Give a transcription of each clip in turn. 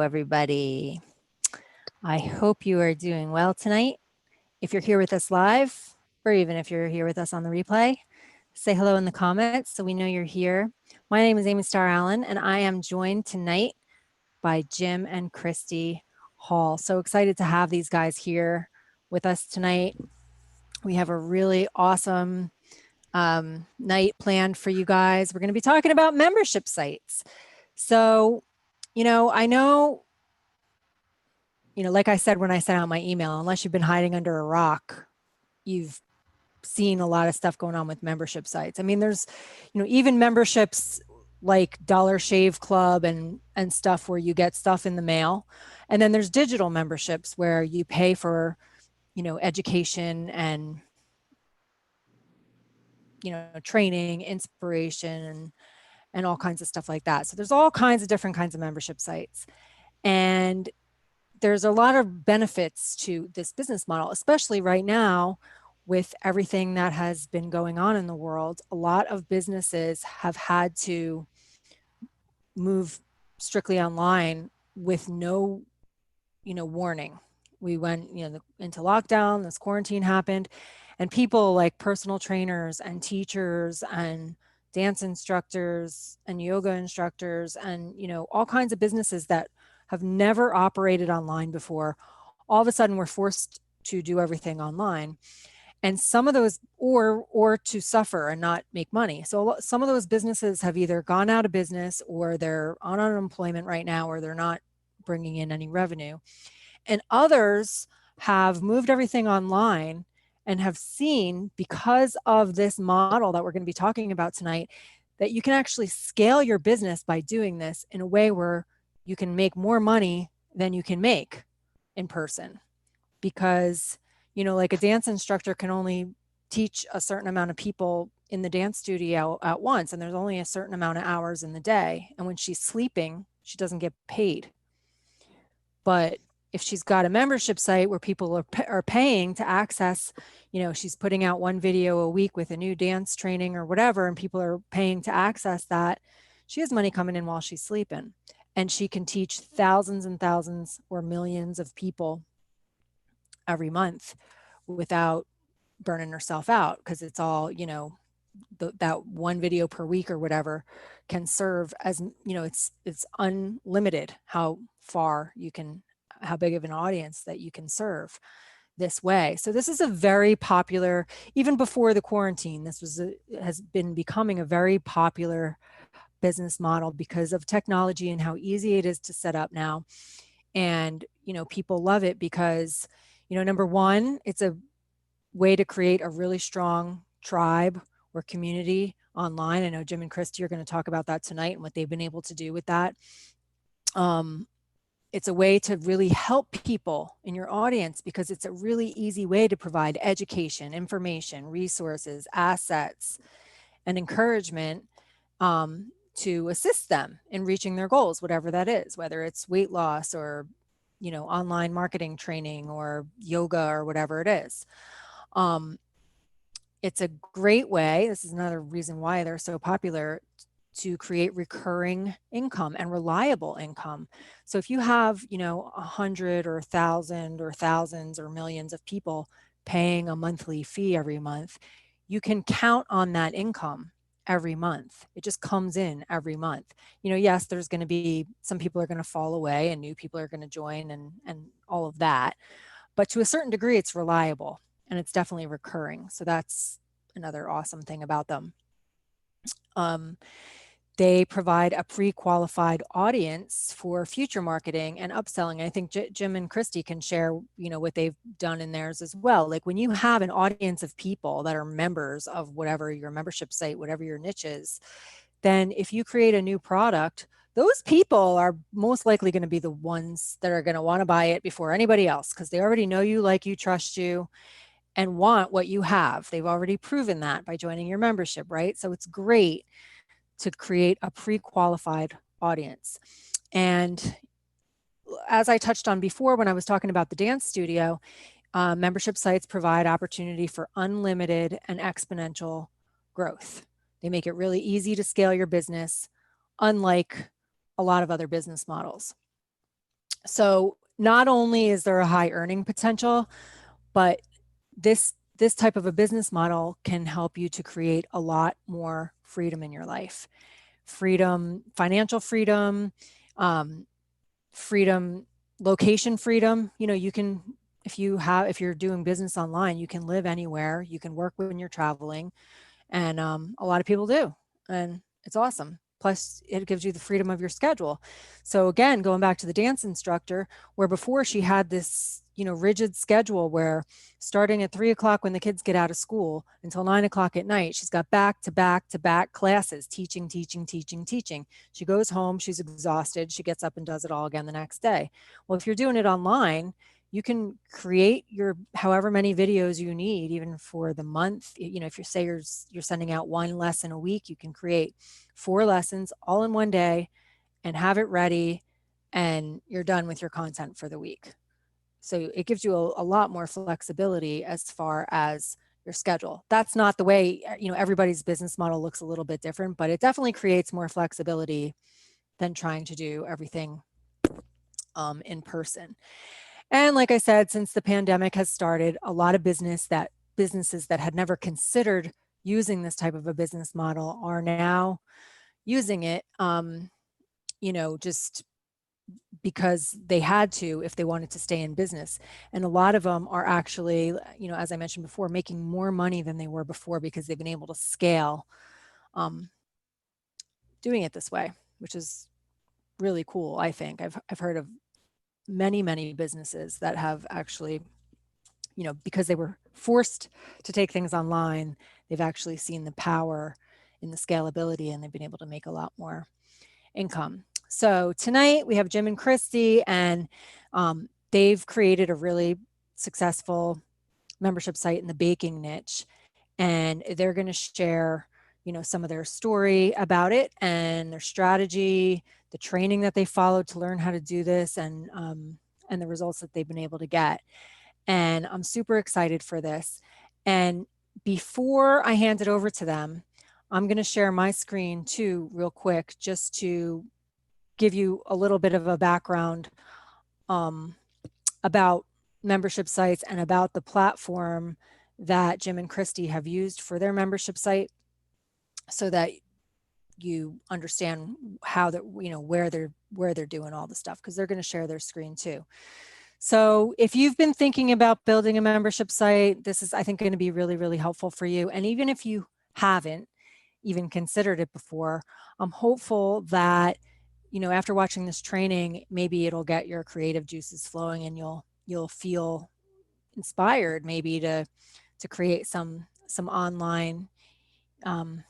everybody. I hope you are doing well tonight. If you're here with us live, or even if you're here with us on the replay, say hello in the comments so we know you're here. My name is Amy Starr Allen, and I am joined tonight by Jim and Christy Hall. So excited to have these guys here with us tonight. We have a really awesome night planned for you guys. We're going to be talking about membership sites. So, I know, like I said when I sent out my email, unless you've been hiding under a rock, you've seen a lot of stuff going on with membership sites. I mean, there's, even memberships like Dollar Shave Club and stuff where you get stuff in the mail. And then there's digital memberships where you pay for, education and, training, inspiration, and all kinds of stuff like that. So there's all kinds of different kinds of membership sites. And there's a lot of benefits to this business model, especially right now with everything that has been going on in the world. A lot of businesses have had to move strictly online with no, warning. We went, into lockdown, this quarantine happened, and people like personal trainers and teachers and dance instructors and yoga instructors and, all kinds of businesses that have never operated online before, all of a sudden we're forced to do everything online. And some of those, or to suffer and not make money. So some of those businesses have either gone out of business or they're on unemployment right now, or they're not bringing in any revenue. And others have moved everything online and have seen, because of this model that we're going to be talking about tonight, that you can actually scale your business by doing this in a way where you can make more money than you can make in person. Because, like a dance instructor can only teach a certain amount of people in the dance studio at once, and there's only a certain amount of hours in the day. And when she's sleeping, she doesn't get paid. But if she's got a membership site where people are paying to access, she's putting out one video a week with a new dance training or whatever, and people are paying to access that, she has money coming in while she's sleeping. And she can teach thousands and thousands or millions of people every month without burning herself out, because it's all, that one video per week or whatever can serve as, it's unlimited how far you can, how big of an audience that you can serve this way. So this is a very popular, even before the quarantine, this has been becoming a very popular business model because of technology and how easy it is to set up now. And, people love it because, number one, it's a way to create a really strong tribe or community online. I know Jim and Christy are going to talk about that tonight and what they've been able to do with that. It's a way to really help people in your audience because it's a really easy way to provide education, information, resources, assets, and encouragement to assist them in reaching their goals, whatever that is, whether it's weight loss or, online marketing training or yoga or whatever it is. It's a great way, this is another reason why they're so popular, to create recurring income and reliable income. So if you have, 100 or 1,000 or thousands or millions of people paying a monthly fee every month, you can count on that income every month. It just comes in every month. Yes, there's going to be, some people are going to fall away and new people are going to join and all of that. But to a certain degree, it's reliable and it's definitely recurring. So that's another awesome thing about them. They provide a pre-qualified audience for future marketing and upselling. I think Jim and Christy can share, what they've done in theirs as well. Like when you have an audience of people that are members of whatever your membership site, whatever your niche is, then if you create a new product, those people are most likely going to be the ones that are going to want to buy it before anybody else, because they already know you, like you, trust you, and want what you have. They've already proven that by joining your membership, right? So it's great to create a pre-qualified audience. And as I touched on before when I was talking about the dance studio, membership sites provide opportunity for unlimited and exponential growth. They make it really easy to scale your business, unlike a lot of other business models. So not only is there a high earning potential, but this type of a business model can help you to create a lot more freedom in your life. Freedom, financial freedom, um, freedom, location freedom. You know, you can, if you're doing business online, you can live anywhere, you can work when you're traveling, and a lot of people do, and it's awesome. Plus it gives you the freedom of your schedule. So again, going back to the dance instructor, where before she had this, rigid schedule where starting at 3 o'clock when the kids get out of school until 9 o'clock at night, she's got back to back to back classes, teaching, teaching, teaching, teaching. She goes home, she's exhausted, she gets up and does it all again the next day. Well, if you're doing it online, you can create your however many videos you need, even for the month. If you're sending out one lesson a week, you can create 4 lessons all in one day and have it ready, and you're done with your content for the week. So it gives you a lot more flexibility as far as your schedule. That's not the way, everybody's business model looks a little bit different, but it definitely creates more flexibility than trying to do everything in person. And like I said, since the pandemic has started, a lot of businesses that had never considered using this type of a business model are now using it, just because they had to if they wanted to stay in business. And a lot of them are actually, as I mentioned before, making more money than they were before because they've been able to scale um, doing it this way, which is really cool. I think I've heard of many, many businesses that have actually, because they were forced to take things online, they've actually seen the power in the scalability, and they've been able to make a lot more income. So tonight we have Jim and Christy, and they've created a really successful membership site in the baking niche, and they're going to share, some of their story about it and their strategy, the training that they followed to learn how to do this, and the results that they've been able to get. And I'm super excited for this. And before I hand it over to them, I'm going to share my screen too, real quick, just to give you a little bit of a background um, about membership sites and about the platform that Jim and Christy have used for their membership site, so that you understand how they're, where they're doing all the stuff, because they're going to share their screen too. So if you've been thinking about building a membership site, this is, I think, going to be really, really helpful for you. And even if you haven't even considered it before, I'm hopeful that, after watching this training, maybe it'll get your creative juices flowing, and you'll feel inspired maybe to create some online um,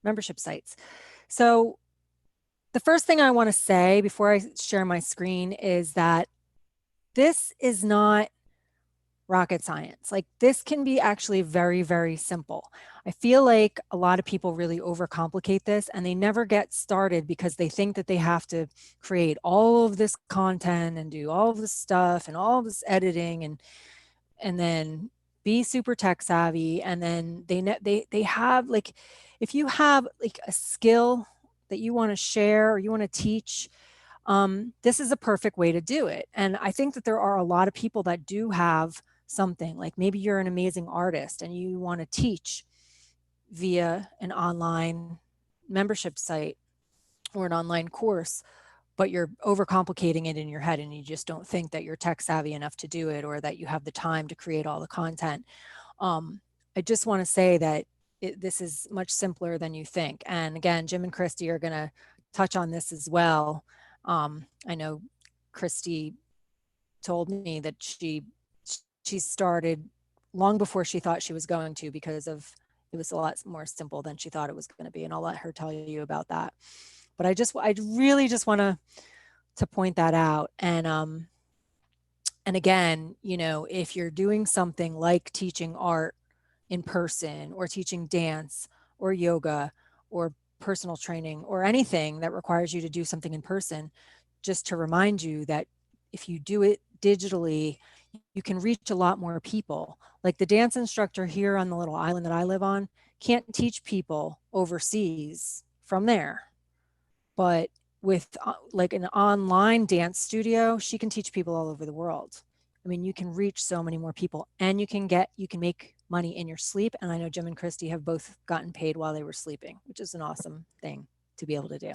membership sites. So the first thing I want to say before I share my screen is that this is not rocket science. Like, this can be actually very, very simple. I feel like a lot of people really overcomplicate this, and they never get started because they think that they have to create all of this content and do all of this stuff and all of this editing, and then be super tech savvy. And then they have, like, if you have like a skill that you want to share or you want to teach, this is a perfect way to do it. And I think that there are a lot of people that do have something, like maybe you're an amazing artist and you want to teach via an online membership site or an online course, but you're overcomplicating it in your head and you just don't think that you're tech savvy enough to do it, or that you have the time to create all the content. Um, I just want to say that this is much simpler than you think. And again, Jim and Christy are going to touch on this as well. I know Christy told me that she started long before she thought she was going to, because of, it was a lot more simple than she thought it was going to be. And I'll let her tell you about that. But I really just want to point that out. And again, if you're doing something like teaching art in person, or teaching dance or yoga or personal training or anything that requires you to do something in person, just to remind you that if you do it digitally, you can reach a lot more people. Like the dance instructor here on the little island that I live on can't teach people overseas from there, but with like an online dance studio, she can teach people all over the world. I mean, you can reach so many more people, and you can make money in your sleep. And I know Jim and Christy have both gotten paid while they were sleeping, which is an awesome thing to be able to do.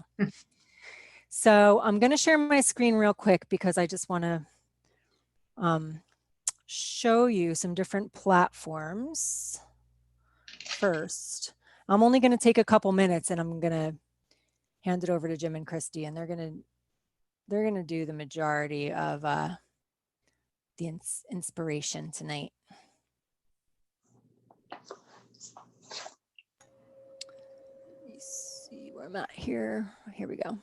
So I'm going to share my screen real quick because I just want to show you some different platforms first. I'm only going to take a couple minutes, and I'm going to hand it over to Jim and Christy, and they're going to do the majority of the inspiration tonight. Let me see where I'm at here. Here we go.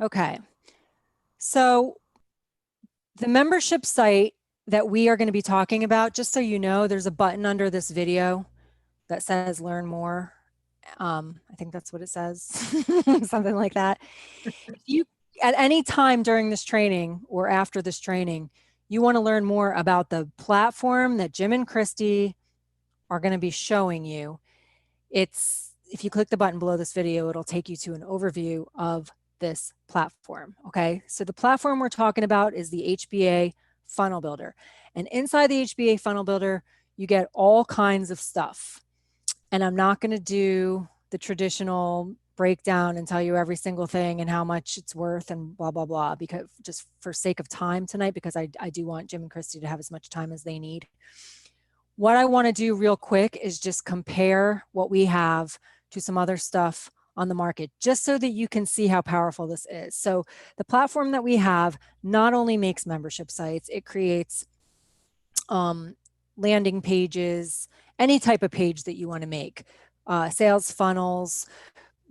Okay. So the membership site that we are going to be talking about, just so you know, there's a button under this video that says learn more. I think that's what it says, something like that. If you, at any time during this training or after this training, you want to learn more about the platform that Jim and Christy are going to be showing you, if you click the button below this video, it'll take you to an overview of this platform. Okay, so the platform we're talking about is the HBA Funnel Builder. And inside the HBA Funnel Builder, you get all kinds of stuff. And I'm not going to do the traditional breakdown and tell you every single thing and how much it's worth and blah, blah, blah, because just for sake of time tonight, because I do want Jim and Christy to have as much time as they need. What I want to do real quick is just compare what we have to some other stuff on the market, just so that you can see how powerful this is. So the platform that we have not only makes membership sites, it creates landing pages, any type of page that you want to make, sales funnels,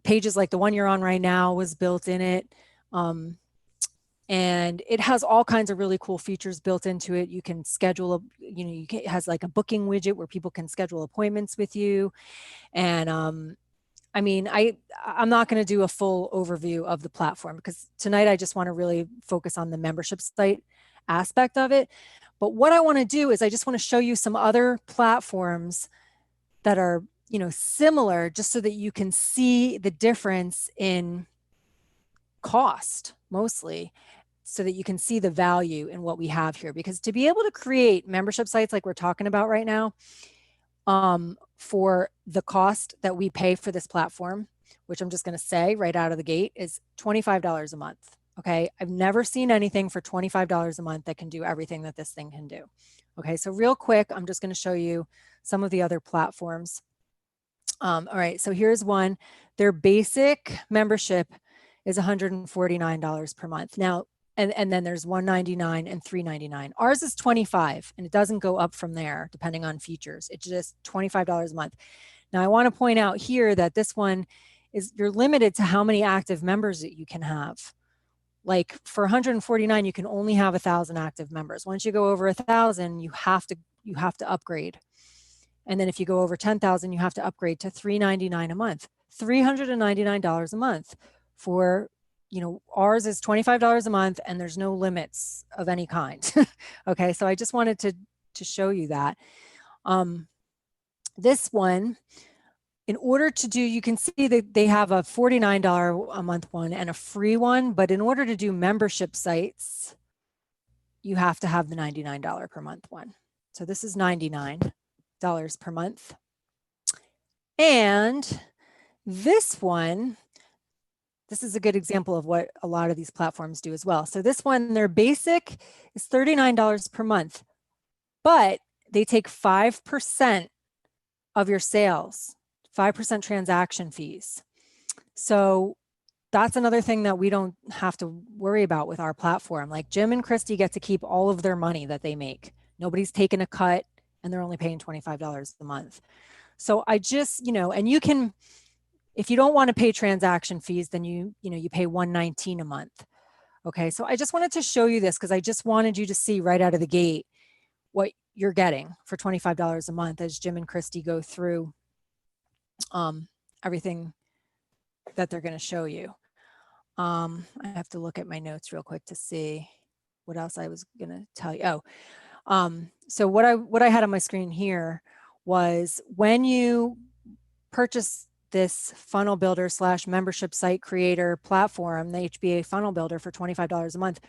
pages like the one you're on right now was built in it. And it has all kinds of really cool features built into it. You can schedule it has like a booking widget where people can schedule appointments with you. And I mean, I'm not going to do a full overview of the platform because tonight I just want to really focus on the membership site aspect of it. But what I want to do is I just want to show you some other platforms that are, similar, just so that you can see the difference in cost mostly, so that you can see the value in what we have here. Because to be able to create membership sites like we're talking about right now, for the cost that we pay for this platform, which I'm just going to say right out of the gate, is $25 a month. Okay. I've never seen anything for $25 a month that can do everything that this thing can do. Okay. So real quick, I'm just going to show you some of the other platforms. All right. So here's one. Their basic membership is $149 per month. Now, and then there's $199 and $399. Ours is $25, and it doesn't go up from there depending on features. It's just $25 a month. Now, I want to point out here that this one is, you're limited to how many active members that you can have. Like for $149, you can only have 1,000 active members. Once you go over 1,000, you have to upgrade. And then if you go over 10,000, you have to upgrade to $399 a month. $399 a month for, ours is $25 a month, and there's no limits of any kind. Okay, so I just wanted to show you that. This one, in order to do, you can see that they have a $49 a month one and a free one, but in order to do membership sites, you have to have the $99 per month one. So this is $99 per month. And this one, this is a good example of what a lot of these platforms do as well. So this one, their basic is $39 per month, but they take 5% of your sales, 5% transaction fees. So that's another thing that we don't have to worry about with our platform. Like Jim and Christy get to keep all of their money that they make. Nobody's taking a cut, and they're only paying $25 a month. So I just, and you can, if you don't want to pay transaction fees, then you pay $119 a month. Okay, so I just wanted to show you this because I just wanted you to see right out of the gate what you're getting for $25 a month as Jim and Christy go through everything that they're going to show you. I have to look at my notes real quick to see what else I was going to tell you. So what I had on my screen here was when you purchase this funnel builder / membership site creator platform, the HBA funnel builder, for $25 a month,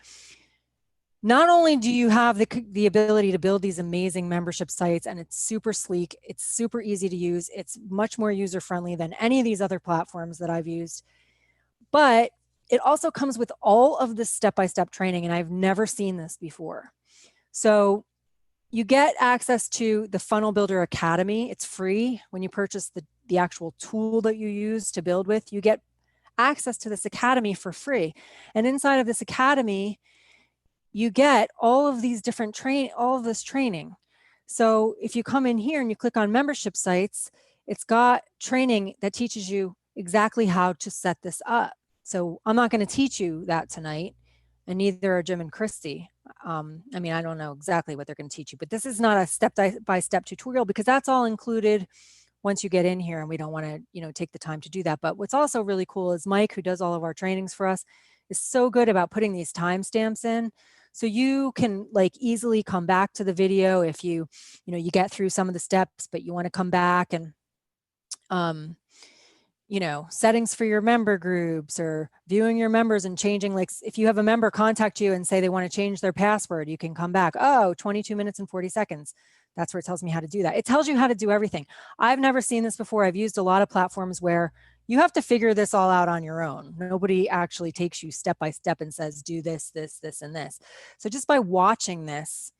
not only do you have the ability to build these amazing membership sites, and it's super sleek, it's super easy to use, it's much more user-friendly than any of these other platforms that I've used, but it also comes with all of this step-by-step training, and I've never seen this before. So you get access to the Funnel Builder Academy. It's free. When you purchase the actual tool that you use to build with, you get access to this academy for free. And inside of this academy, you get all of these different all of this training. So if you come in here and you click on membership sites, it's got training that teaches you exactly how to set this up. So I'm not going to teach you that tonight, and neither are Jim and Christy. I mean, I don't know exactly what they're going to teach you, but this is not a step-by-step tutorial, because that's all included once you get in here, and we don't want to, take the time to do that. But what's also really cool is Mike, who does all of our trainings for us, is so good about putting these timestamps in. So you can like easily come back to the video if you get through some of the steps, but you want to come back and, settings for your member groups, or viewing your members and changing, like if you have a member contact you and say they want to change their password, you can come back, 22 minutes and 40 seconds. That's where it tells me how to do that. It tells you how to do everything. I've never seen this before. I've used a lot of platforms where you have to figure this all out on your own. Nobody actually takes you step by step and says, do this, this, this, and this. So just by watching this,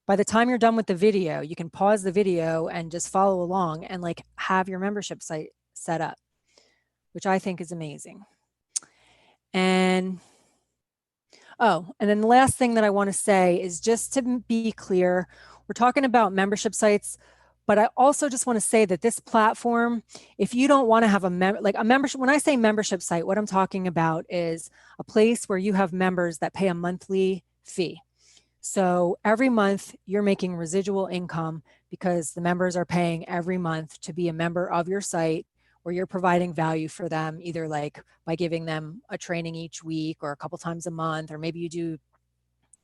by the time you're done with the video, you can pause the video and just follow along and like have your membership site set up, which I think is amazing. And then the last thing that I want to say is, just to be clear, we're talking about membership sites, but I also just want to say that this platform, if you don't want to have a membership, when I say membership site, what I'm talking about is a place where you have members that pay a monthly fee. So every month you're making residual income because the members are paying every month to be a member of your site, where you're providing value for them, either like by giving them a training each week or a couple times a month, or maybe you do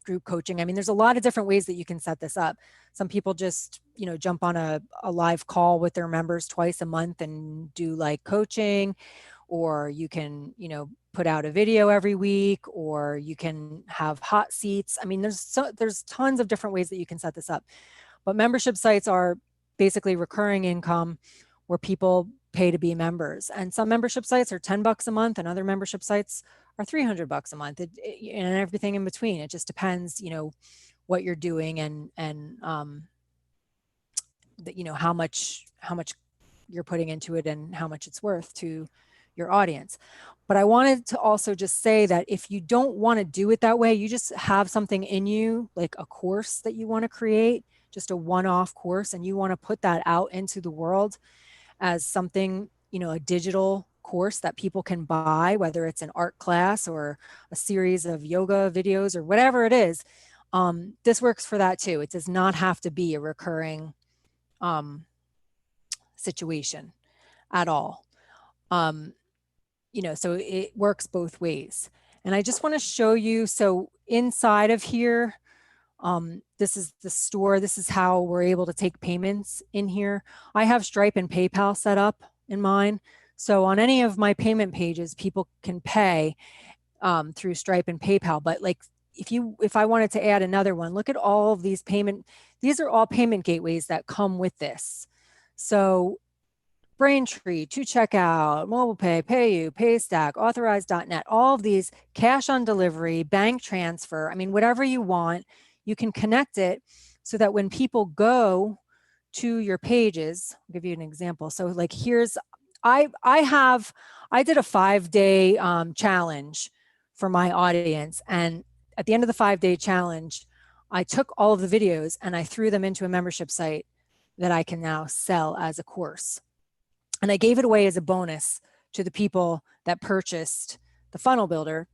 group coaching. I mean, there's a lot of different ways that you can set this up. Some people just, jump on a live call with their members twice a month and do like coaching, or you can, put out a video every week, or you can have hot seats. I mean, there's tons of different ways that you can set this up. But membership sites are basically recurring income where people pay to be members. And some membership sites are $10 a month, and other membership sites are $300 a month, and everything in between. It just depends, what you're doing and how much you're putting into it and how much it's worth to your audience. But I wanted to also just say that if you don't want to do it that way, you just have something in you, like a course that you want to create, just a one-off course, and you want to put that out into the world as something, a digital course that people can buy, whether it's an art class or a series of yoga videos or whatever it is. This works for that too. It does not have to be a recurring situation at all. So it works both ways. And I just want to show you, so inside of here, this is the store. This is how we're able to take payments in here. I have Stripe and PayPal set up in mine. So on any of my payment pages, people can pay through Stripe and PayPal. But like, if I wanted to add another one, look at all of these these are all payment gateways that come with this. So Braintree, to checkout, mobile pay, PayU, Paystack, Authorize.net, all of these, cash on delivery, bank transfer. I mean, whatever you want, you can connect it so that when people go to your pages, I'll give you an example. So like I did a 5-day challenge for my audience. And at the end of the 5-day challenge, I took all of the videos and I threw them into a membership site that I can now sell as a course. And I gave it away as a bonus to the people that purchased the funnel builder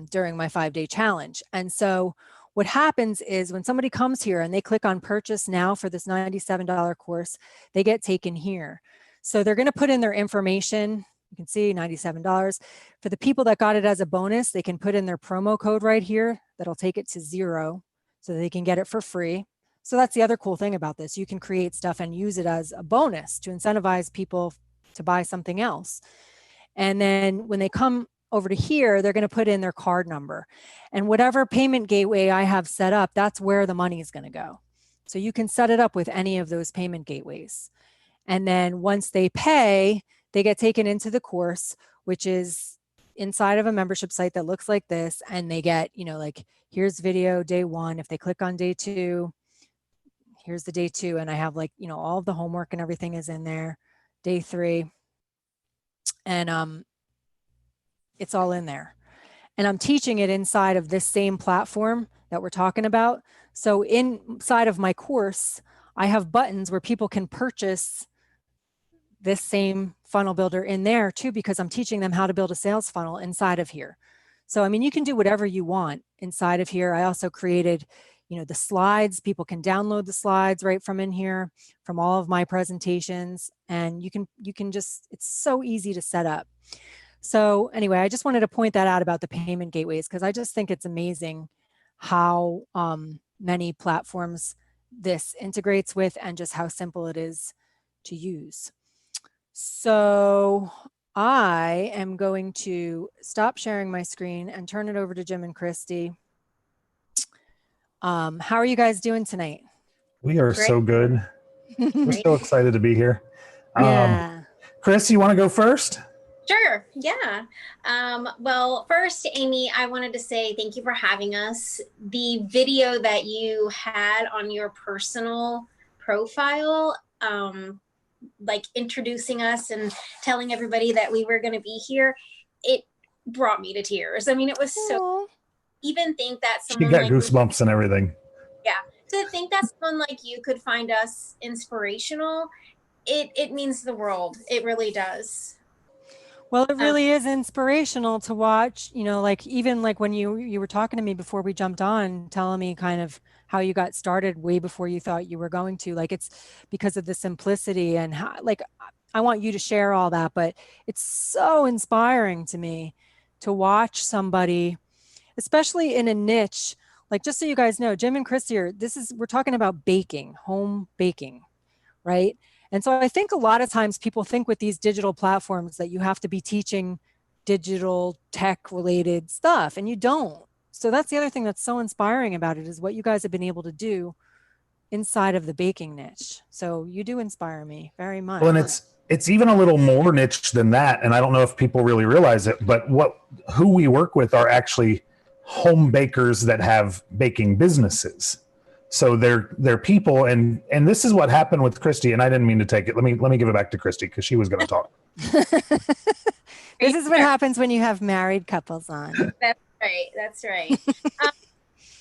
during my 5-day challenge. And so what happens is when somebody comes here and they click on purchase now for this $97 course, they get taken here. So they're going to put in their information. You can see $97. For the people that got it as a bonus, they can put in their promo code right here. That'll take it to 0 so they can get it for free. So that's the other cool thing about this. You can create stuff and use it as a bonus to incentivize people to buy something else. And then when they come over to here, they're going to put in their card number. And whatever payment gateway I have set up, that's where the money is going to go. So you can set it up with any of those payment gateways. And then once they pay, they get taken into the course, which is inside of a membership site that looks like this. And they get, like, here's video day 1. If they click on day 2, here's the day 2. And I have, like, all of the homework and everything is in there. Day 3. And it's all in there. And I'm teaching it inside of this same platform that we're talking about. So inside of my course, I have buttons where people can purchase this same funnel builder in there too, because I'm teaching them how to build a sales funnel inside of here. So, I mean, you can do whatever you want inside of here. I also created, the slides. People can download the slides right from in here, from all of my presentations. And you can just, it's so easy to set up. So anyway, I just wanted to point that out about the payment gateways, because I just think it's amazing how many platforms this integrates with and just how simple it is to use. So I am going to stop sharing my screen and turn it over to Jim and Christy. How are you guys doing tonight? We are so good. We're so excited to be here. Yeah. Chris, you want to go first? Sure. Yeah. Well, first, Amy, I wanted to say thank you for having us. The video that you had on your personal profile, like introducing us and telling everybody that we were going to be here, it brought me to tears. I mean, it was so, even think that someone you got like goosebumps and everything. Yeah. To think that someone like you could find us inspirational, it means the world. It really does. Well, it really is inspirational to watch, like even like when you were talking to me before we jumped on, telling me kind of how you got started way before you thought you were going to, like, it's because of the simplicity and how, like, I want you to share all that, but it's so inspiring to me to watch somebody, especially in a niche, like, just so you guys know, Jim and Christy we're talking about baking, home baking, right? And so I think a lot of times people think with these digital platforms that you have to be teaching digital tech related stuff, and you don't. So that's the other thing that's so inspiring about it, is what you guys have been able to do inside of the baking niche. So you do inspire me very much. Well, and it's even a little more niche than that. And I don't know if people really realize it, but who we work with are actually home bakers that have baking businesses. So they're people, and this is what happened with Christy, and I didn't mean to take it. Let me give it back to Christy because she was going to talk. This is what happens when you have married couples on. That's right. That's right.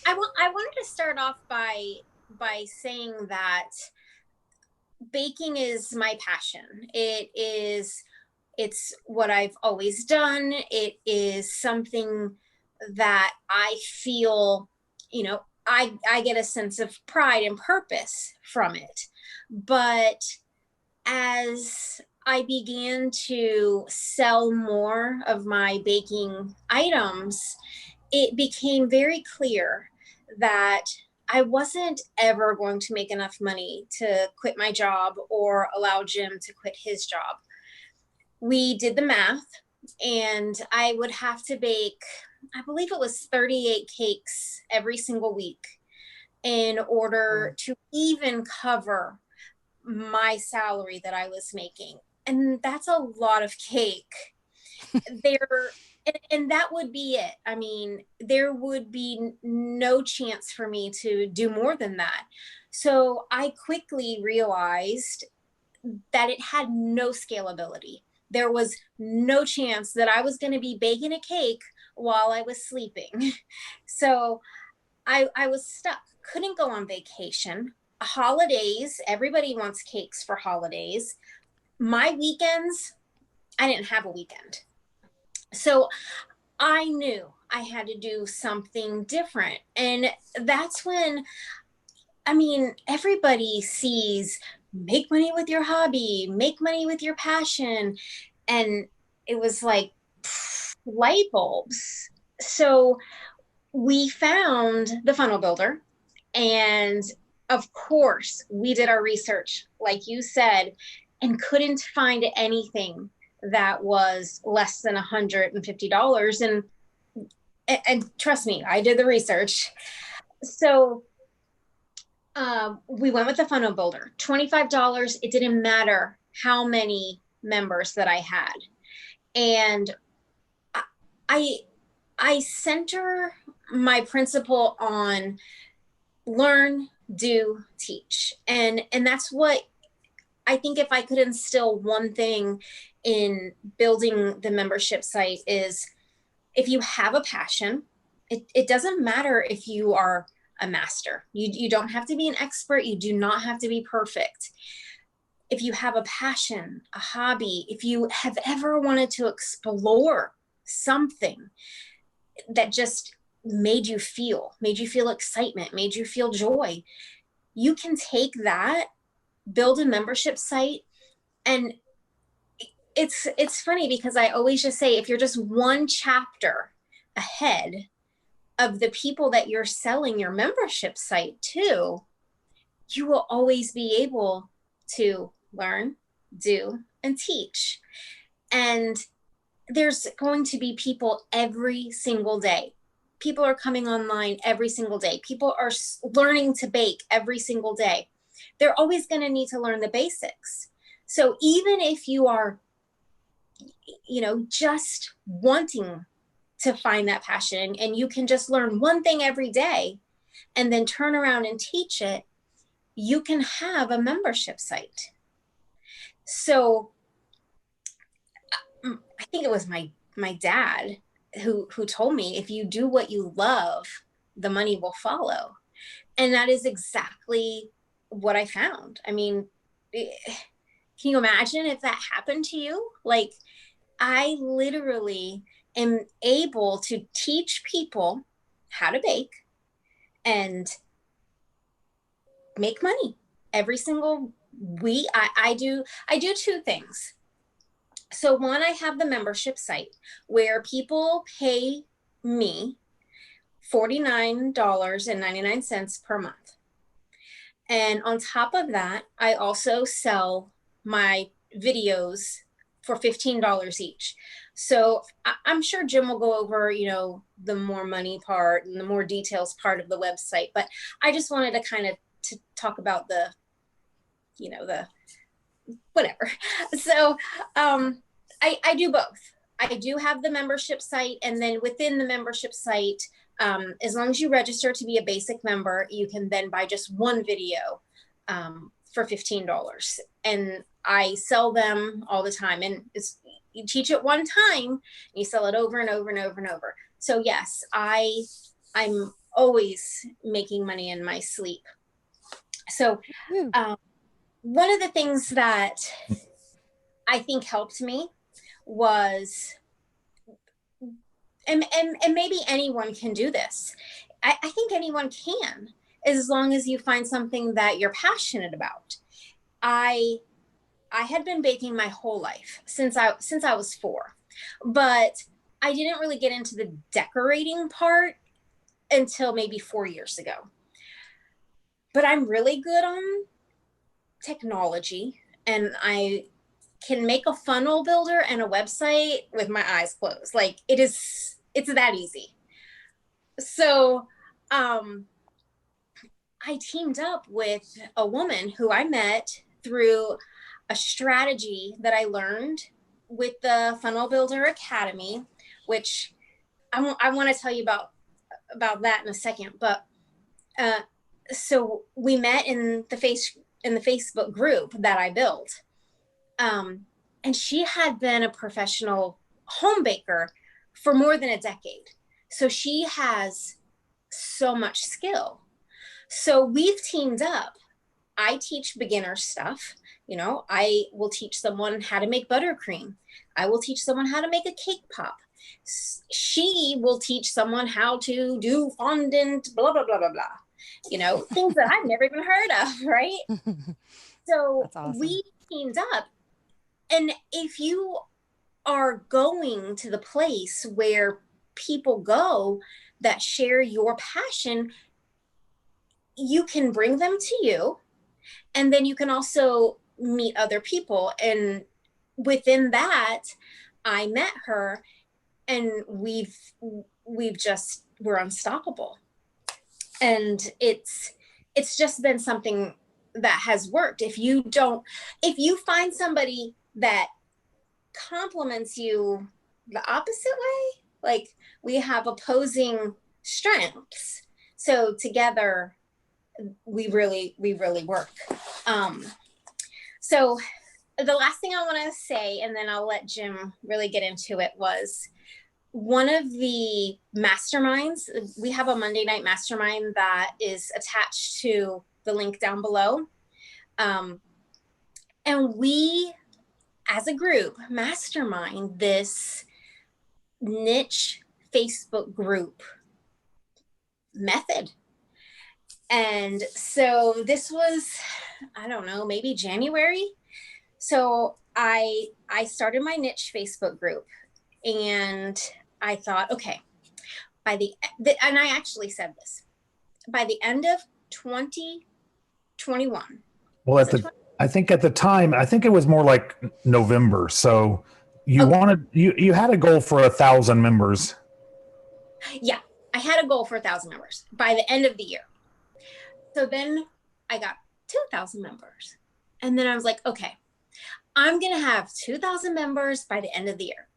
I wanted to start off by saying that baking is my passion. It's what I've always done. It is something that I feel, I get a sense of pride and purpose from it. But as I began to sell more of my baking items, it became very clear that I wasn't ever going to make enough money to quit my job or allow Jim to quit his job. We did the math, and I would have to bake, I believe it was 38 cakes every single week in order to even cover my salary that I was making. And that's a lot of cake. And that would be it. I mean, there would be no chance for me to do more than that. So I quickly realized that it had no scalability. There was no chance that I was going to be baking a cake while I was sleeping. So I was stuck, couldn't go on vacation. Holidays, everybody wants cakes for holidays. My weekends, I didn't have a weekend. So I knew I had to do something different. And that's when, everybody sees make money with your hobby, make money with your passion. And it was like light bulbs. So we found the funnel builder, and of course we did our research, like you said, and couldn't find anything that was less than $150. And trust me, I did the research. So we went with the funnel builder, $25. It didn't matter how many members that I had. And I, I center my principle on learn, do, teach. And that's what I think. If I could instill one thing in building the membership site, is if you have a passion, it doesn't matter if you are a master. You don't have to be an expert. You do not have to be perfect. If you have a passion, a hobby, if you have ever wanted to explore something that just made you feel excitement, made you feel joy, you can take that, build a membership site. And it's funny because I always just say, if you're just one chapter ahead of the people that you're selling your membership site to, you will always be able to learn, do, and teach. And there's going to be people every single day. People are coming online every single day. People are learning to bake every single day. They're always going to need to learn the basics. So even if you are, just wanting to find that passion, and you can just learn one thing every day and then turn around and teach it, you can have a membership site. So I think it was my dad who told me, if you do what you love, the money will follow. And that is exactly what I found. I mean, can you imagine if that happened to you? Like, I literally am able to teach people how to bake and make money every single week. I do two things. So one, I have the membership site where people pay me $49.99 per month. And on top of that, I also sell my videos for $15 each. So I'm sure Jim will go over, the more money part and the more details part of the website. But I just wanted to kind of talk about the whatever. So I do both. I do have the membership site, and then within the membership site, as long as you register to be a basic member, you can then buy just one video for $15. And I sell them all the time. And you teach it one time, you sell it over and over and over and over. So yes, I'm always making money in my sleep. So one of the things that I think helped me was, and maybe anyone can do this. I think anyone can, as long as you find something that you're passionate about. I had been baking my whole life since I was 4, but I didn't really get into the decorating part until maybe 4 years ago. But I'm really good on technology, and I can make a funnel builder and a website with my eyes closed. Like, it's that easy. So I teamed up with a woman who I met through a strategy that I learned with the Funnel Builder Academy, which I want to tell you about that in a second. But so we met in the Facebook group that I built. And she had been a professional home baker for more than a decade. So she has so much skill. So we've teamed up. I teach beginner stuff. I will teach someone how to make buttercream. I will teach someone how to make a cake pop. She will teach someone how to do fondant, blah, blah, blah, blah, blah. Things that I've never even heard of, right? So that's awesome. We teamed up. And if you are going to the place where people go that share your passion, you can bring them to you. And then you can also meet other people. And within that, I met her, and we're unstoppable. And it's just been something that has worked. If you find somebody that compliments you the opposite way, like, we have opposing strengths, so together we really work. So the last thing I want to say, and then I'll let Jim really get into it, was one of the masterminds. We have a Monday night mastermind that is attached to the link down below. And we, as a group, mastermind this niche Facebook group method. And so this was, I don't know, maybe January. So I started my niche Facebook group, and I thought, okay, and I actually said this, by the end of 2021. Well, I think at the time, I think it was more like November. So you Okay. you had a goal for 1,000 members. Yeah, I had a goal for 1,000 members by the end of the year. So then I got 2,000 members. And then I was like, okay, I'm going to have 2,000 members by the end of the year.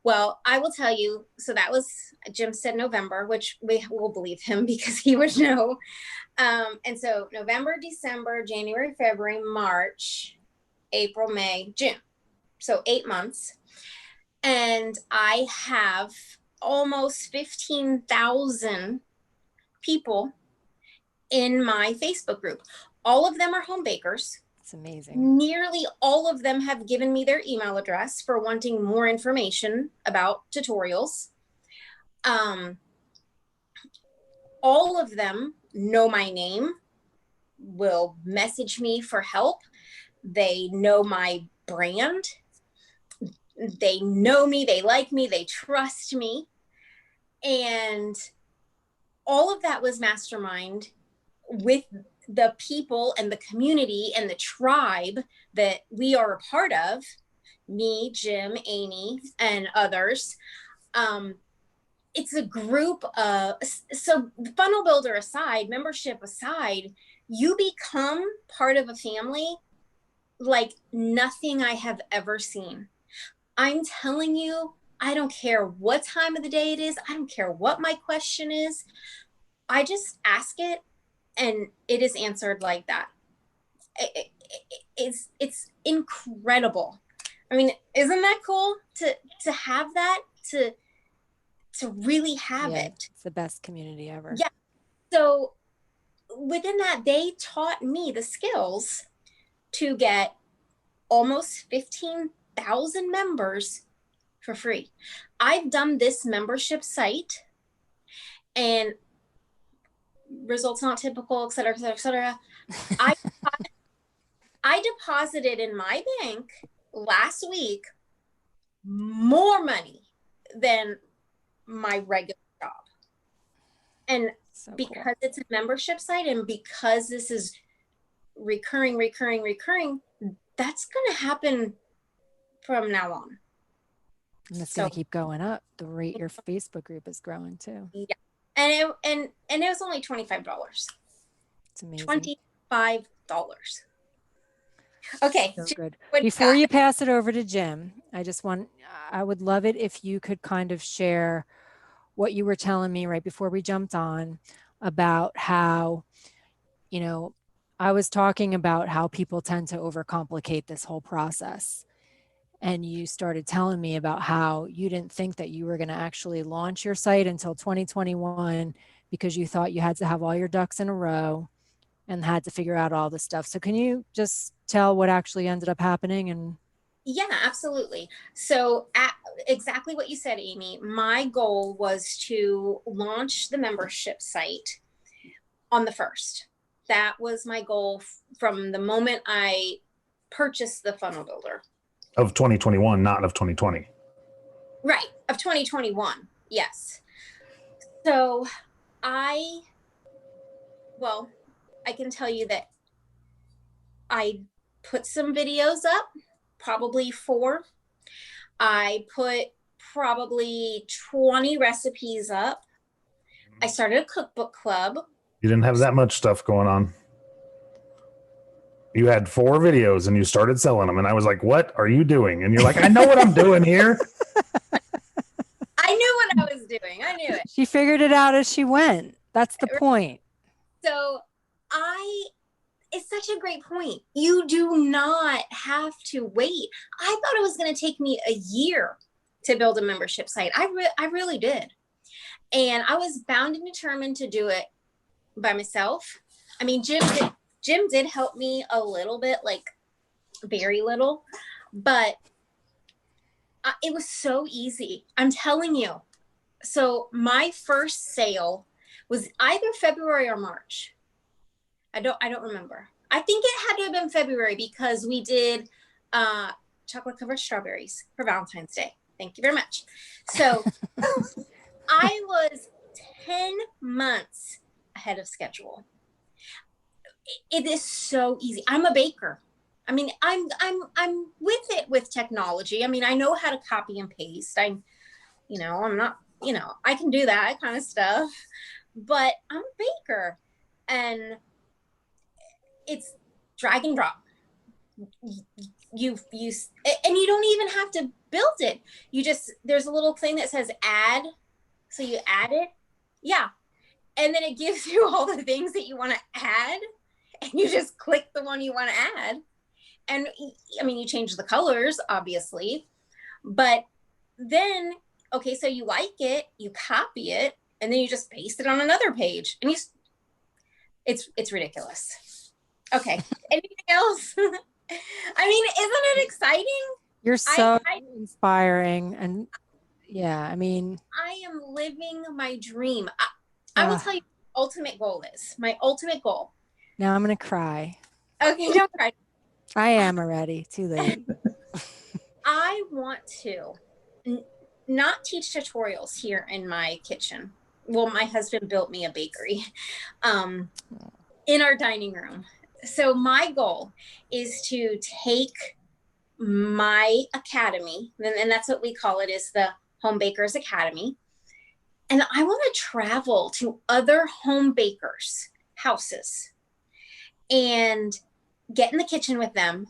Well, I will tell you, so that was, Jim said November, which we will believe him because he would know. And so November, December, January, February, March, April, May, June. So 8 months. And I have almost 15,000 people in my Facebook group. All of them are home bakers. It's amazing. Nearly all of them have given me their email address for wanting more information about tutorials. All of them know my name, will message me for help. They know my brand. They know me, they like me, they trust me. And all of that was mastermind with the people and the community and the tribe that we are a part of, me, Jim, Amy, and others. It's a group of, so funnel builder aside, membership aside, you become part of a family like nothing I have ever seen. I'm telling you, I don't care what time of the day it is. I don't care what my question is. I just ask it, and it is answered like that. It's incredible. I mean, isn't that cool to have that, to really have it? It's the best community ever. Yeah. So within that, they taught me the skills to get almost 15,000 members for free. I've done this membership site, and results not typical, et cetera, et cetera, et cetera. I deposited in my bank last week more money than my regular job. And So because cool. it's a membership site, and because this is recurring, that's going to happen from now on. And it's going to keep going up. The rate your Facebook group is growing too. Yeah. And it was only $25. It's amazing. $25. Okay. So good. What Before you pass it over to Jim, I would love it if you could kind of share what you were telling me right before we jumped on about how, I was talking about how people tend to overcomplicate this whole process. And you started telling me about how you didn't think that you were going to actually launch your site until 2021 because you thought you had to have all your ducks in a row and had to figure out all this stuff. So can you just tell what actually ended up happening? And yeah, absolutely. So exactly what you said, Amy. My goal was to launch the membership site on the 1st. That was my goal from the moment I purchased the funnel builder. Of 2021, not of 2020. Right, of 2021, yes. So I can tell you that I put some videos up, probably 4. I put probably 20 recipes up. I started a cookbook club. You didn't have that much stuff going on. You had 4 videos and you started selling them. And I was like, what are you doing? And you're like, I know what I'm doing here. I knew what I was doing. I knew it. She figured it out as she went. That's the point. So it's such a great point. You do not have to wait. I thought it was going to take me a year to build a membership site. I really did. And I was bound and determined to do it by myself. I mean, Jim did help me a little bit, like very little, but it was so easy. I'm telling you. So my first sale was either February or March. I don't remember. I think it had to have been February because we did chocolate covered strawberries for Valentine's Day. Thank you very much. So I was 10 months ahead of schedule. It is so easy. I'm a baker. I mean, I'm with it with technology. I mean, I know how to copy and paste. I'm not, I can do that kind of stuff, but I'm a baker, and it's drag and drop. You and you don't even have to build it. There's a little thing that says add. So you add it. Yeah. And then it gives you all the things that you want to add, and you just click the one you want to add. And I mean, you change the colors, obviously, but then, okay, so you like it, you copy it, and then you just paste it on another page, and it's ridiculous. Okay. Anything else? I mean, isn't it exciting? You're so inspiring. And yeah, I mean, I am living my dream. I will tell you what my ultimate goal is. My ultimate goal. Now I'm going to cry. Okay, don't cry. I am already. Too late. I want to not teach tutorials here in my kitchen. Well, my husband built me a bakery in our dining room. So my goal is to take my academy, and that's what we call it, is the Home Bakers Academy. And I want to travel to other home bakers' houses and get in the kitchen with them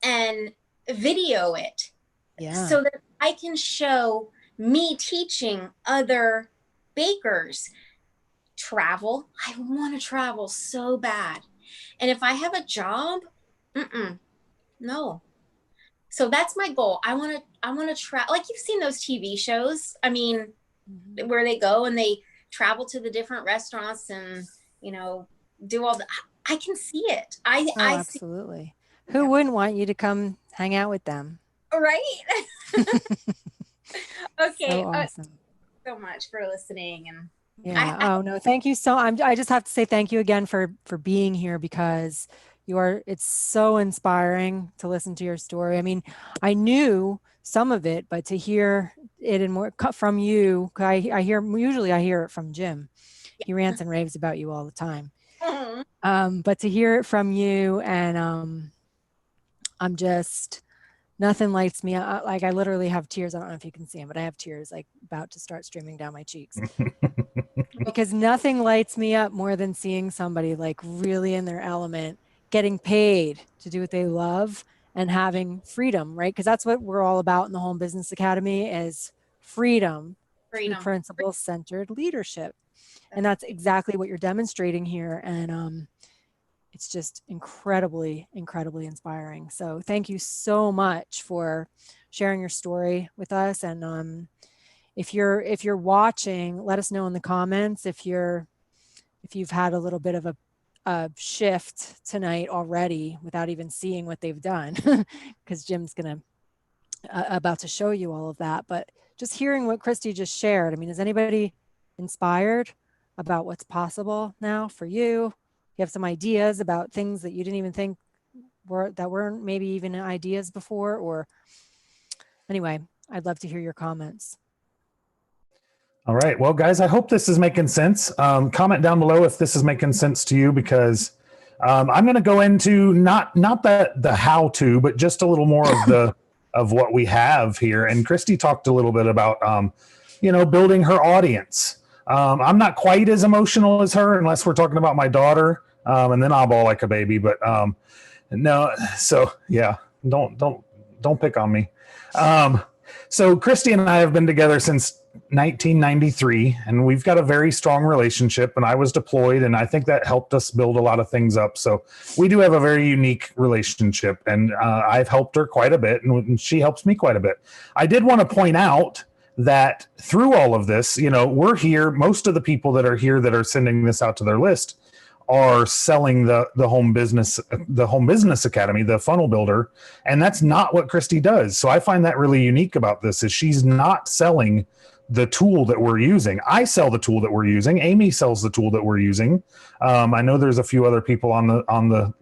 and video it, so that I can show me teaching other bakers. Travel. I want to travel so bad. And if I have a job, no. So that's my goal. I want to travel. Like, you've seen those TV shows. I mean, where they go and they travel to the different restaurants and, do all the, I can see it. I absolutely. Who wouldn't want you to come hang out with them? Right. Okay. So awesome. So much for listening. And yeah. No, thank you. I just have to say thank you again for being here, because it's so inspiring to listen to your story. I mean, I knew some of it, but to hear it in more from you, I hear it from Jim. He rants and raves about you all the time. But to hear it from you, and I'm just, nothing lights me up. Like, I literally have tears. I don't know if you can see them, but I have tears like about to start streaming down my cheeks. Because nothing lights me up more than seeing somebody like really in their element, getting paid to do what they love and having freedom, right? Because that's what we're all about in the Home Business Academy, is freedom. Through principle-centered leadership. And that's exactly what you're demonstrating here. And it's just incredibly, incredibly inspiring. So thank you so much for sharing your story with us. And if you're watching, let us know in the comments if you've had a little bit of a shift tonight already without even seeing what they've done, because Jim's about to show you all of that. But just hearing what Christy just shared, I mean, is anybody inspired about what's possible now for you? You have some ideas about things that you didn't even think weren't maybe even ideas before? Or anyway, I'd love to hear your comments. All right. Well, guys, I hope this is making sense. Comment down below if this is making sense to you, because I'm going to go into not the how to, but just a little more of of what we have here. And Christy talked a little bit about building her audience. I'm not quite as emotional as her, unless we're talking about my daughter, and then I'll bawl like a baby. But no, so yeah, don't pick on me. So Christy and I have been together since 1993, and we've got a very strong relationship. And I was deployed, and I think that helped us build a lot of things up. So we do have a very unique relationship, and I've helped her quite a bit, and she helps me quite a bit. I did want to point out that through all of this, we're here. Most of the people that are here that are sending this out to their list are selling the home business academy, the funnel builder. And that's not what Christy does. So I find that really unique about this is she's not selling the tool that we're using. I sell the tool that we're using. Amy sells the tool that we're using. I know there's a few other people on the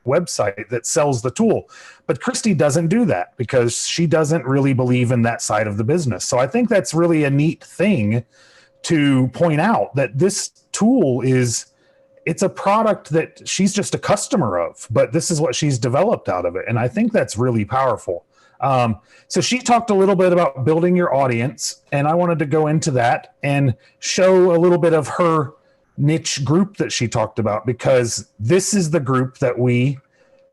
website that sells the tool, but Christy doesn't do that because she doesn't really believe in that side of the business. So I think that's really a neat thing to point out, that this tool it's a product that she's just a customer of, but this is what she's developed out of it. And I think that's really powerful. So she talked a little bit about building your audience, and I wanted to go into that and show a little bit of her niche group that she talked about, because this is the group that we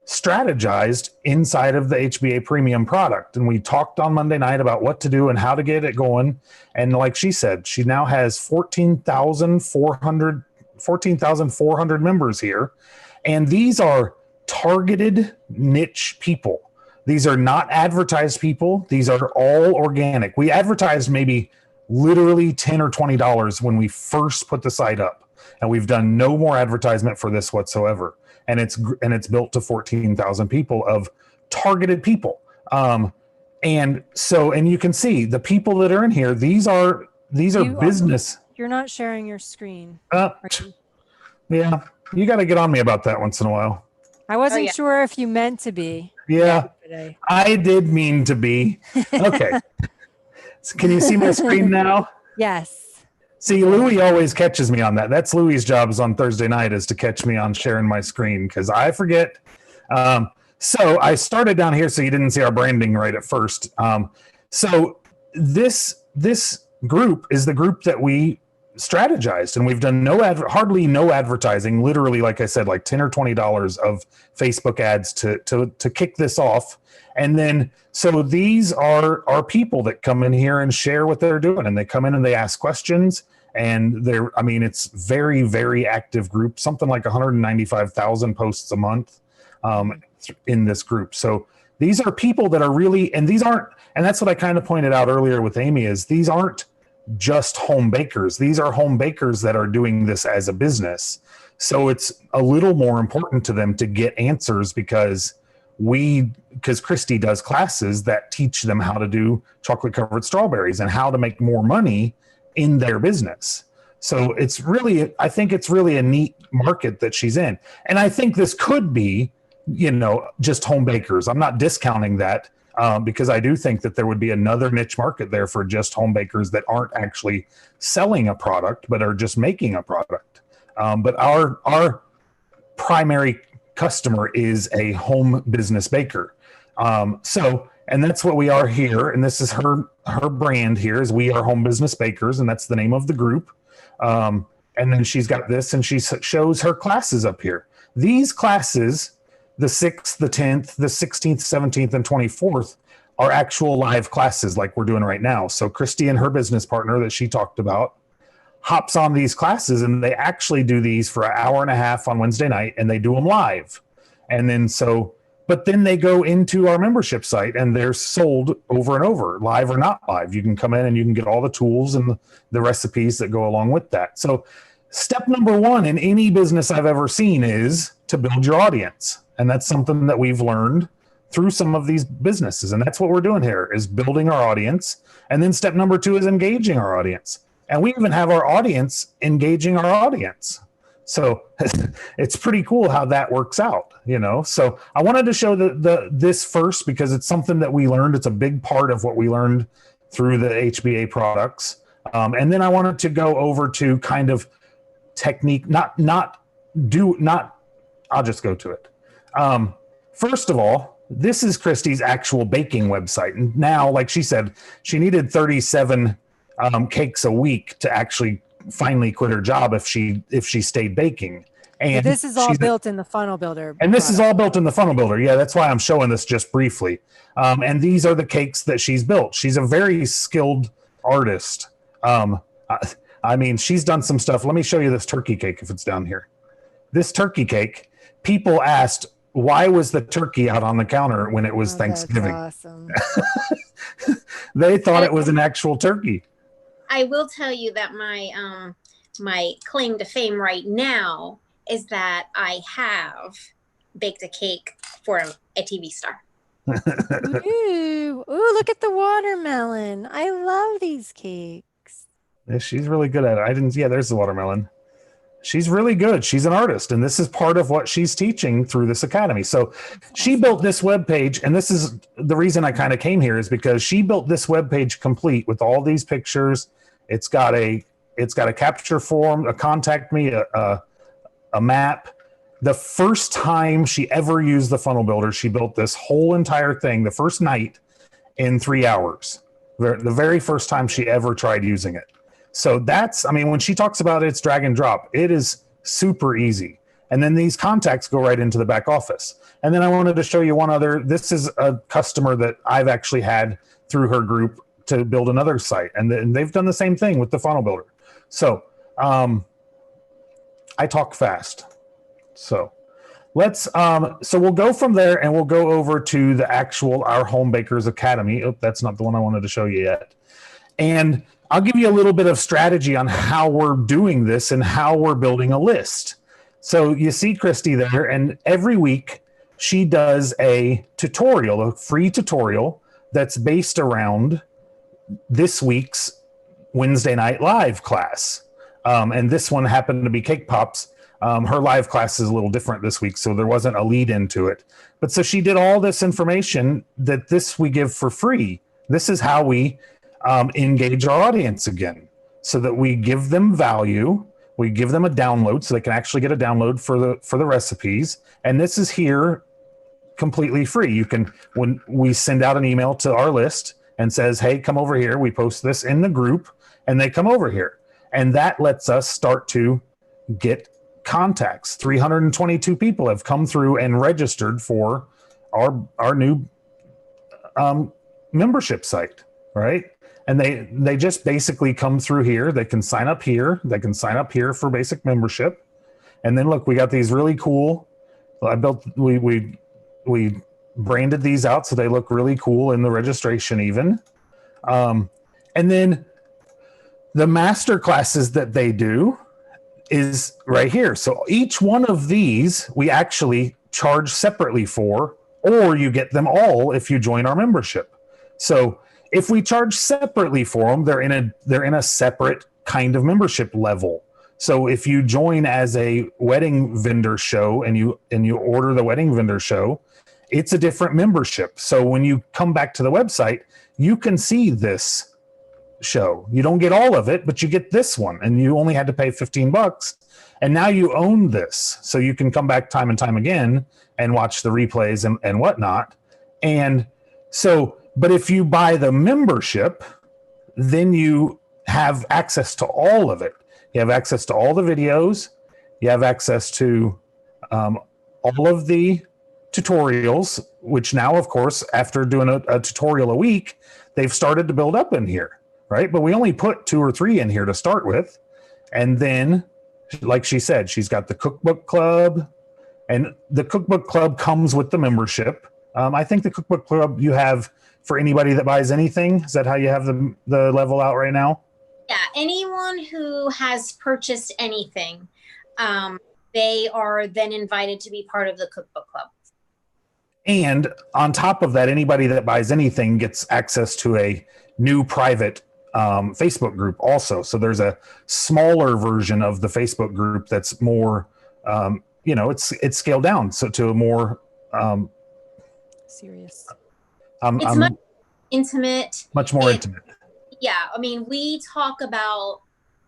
strategized inside of the HBA premium product. And we talked on Monday night about what to do and how to get it going. And like she said, she now has 14,400 members here. And these are targeted niche people. These are not advertised people. These are all organic. We advertised maybe literally $10 or $20 when we first put the site up. And we've done no more advertisement for this whatsoever. And it's built to 14,000 people of targeted people. And you can see the people that are in here. These are business. You're not sharing your screen. Yeah, you got to get on me about that once in a while. I wasn't sure if you meant to be. Yeah, I did mean to be. Okay. So can you see my screen now? Yes. See, Louie always catches me on that. That's Louie's job on Thursday night, is to catch me on sharing my screen because I forget. So I started down here so you didn't see our branding right at first. So this group is the group that we strategized, and we've done hardly no advertising, literally, like I said, like $10 or $20 of Facebook ads to kick this off. And then, so these are people that come in here and share what they're doing, and they come in and they ask questions, and it's very, very active group, something like 195,000 posts a month in this group. So these are people that are really, and that's what I kind of pointed out earlier with Amy, is these aren't just home bakers. These are home bakers that are doing this as a business. So it's a little more important to them to get answers because Christy does classes that teach them how to do chocolate covered strawberries and how to make more money in their business. So I think it's really a neat market that she's in. And I think this could be, just home bakers. I'm not discounting that. Because I do think that there would be another niche market there for just home bakers that aren't actually selling a product, but are just making a product. But our primary customer is a home business baker. And that's what we are here. And this is her brand here, is We Are Home Business Bakers. And that's the name of the group. And then she's got this, and she shows her classes up here. These classes, the 6th, the 10th, the 16th, 17th, and 24th, are actual live classes like we're doing right now. So Christy and her business partner that she talked about hops on these classes, and they actually do these for an hour and a half on Wednesday night, and they do them live. And then but then they go into our membership site and they're sold over and over, live or not live. You can come in and you can get all the tools and the recipes that go along with that. So step number one in any business I've ever seen is to build your audience. And that's something that we've learned through some of these businesses. And that's what we're doing here, is building our audience. And then step number two is engaging our audience. And we even have our audience engaging our audience. So it's pretty cool how that works out, So I wanted to show this first because it's something that we learned. It's a big part of what we learned through the HBA products. And then I wanted to go over to kind of technique, not I'll just go to it. First of all, this is Christy's actual baking website. And now, like she said, she needed 37 cakes a week to actually finally quit her job if she stayed baking. And this is all built in the funnel builder. And this is all built in the funnel builder. Yeah, that's why I'm showing this just briefly. And these are the cakes that she's built. She's a very skilled artist. I mean, she's done some stuff. Let me show you this turkey cake if it's down here. This turkey cake, people asked, why was the turkey out on the counter when it was Thanksgiving? That's awesome. They thought it was an actual turkey. I will tell you that my claim to fame right now is that I have baked a cake for a TV star. Ooh, look at the watermelon. I love these cakes. Yeah, she's really good at it. There's the watermelon. She's really good. She's an artist, and this is part of what she's teaching through this academy. So she built this web page, and this is the reason I kind of came here, is because she built this web page complete with all these pictures. It's got a capture form, a contact me, a map. The first time she ever used the funnel builder, she built this whole entire thing the first night in 3 hours. The very first time she ever tried using it. So when she talks about it's drag and drop, it is super easy. And then these contacts go right into the back office. And then I wanted to show you one other. This is a customer that I've actually had through her group to build another site. And they've done the same thing with the funnel builder. So I talk fast. So we'll go from there and we'll go over to the actual Our Home Bakers Academy. Oh, that's not the one I wanted to show you yet. And I'll give you a little bit of strategy on how we're doing this and how we're building a list. So you see Christy there, and every week she does a tutorial, a free tutorial that's based around this week's Wednesday Night Live class. And this one happened to be Cake Pops. Her live class is a little different this week, so there wasn't a lead into it. But so she did all this information that we give for free. This is how we engage our audience again, so that we give them value. We give them a download so they can actually get a download for the recipes. And this is here completely free. When we send out an email to our list and says, hey, come over here, we post this in the group and they come over here. And that lets us start to get contacts. 322 people have come through and registered for our new membership site, right? And they just basically come through here. They can sign up here. They can sign up here for basic membership. And then look, we got these really cool. We branded these out so they look really cool in the registration even. And then the master classes that they do is right here. So each one of these we actually charge separately for, or you get them all if you join our membership. So if we charge separately for them, they're in a separate kind of membership level. So if you join as a wedding vendor show and you order the wedding vendor show, it's a different membership. So when you come back to the website, you can see this show. You don't get all of it, but you get this one, and you only had to pay $15. And now you own this. So you can come back time and time again and watch the replays and whatnot. And so, but if you buy the membership, then you have access to all of it. You have access to all the videos. You have access to all of the tutorials, which now, of course, after doing a tutorial a week, they've started to build up in here, right? But we only put 2 or 3 in here to start with. And then, like she said, she's got the cookbook club, and the cookbook club comes with the membership. I think the cookbook club you have for anybody that buys anything. Is that how you have the level out right now? Yeah, anyone who has purchased anything, they are then invited to be part of the cookbook club. And on top of that, anybody that buys anything gets access to a new private Facebook group also. So there's a smaller version of the Facebook group that's more, it's scaled down. So to a more serious. It's much intimate. Much more intimate. Yeah. I mean, we talk about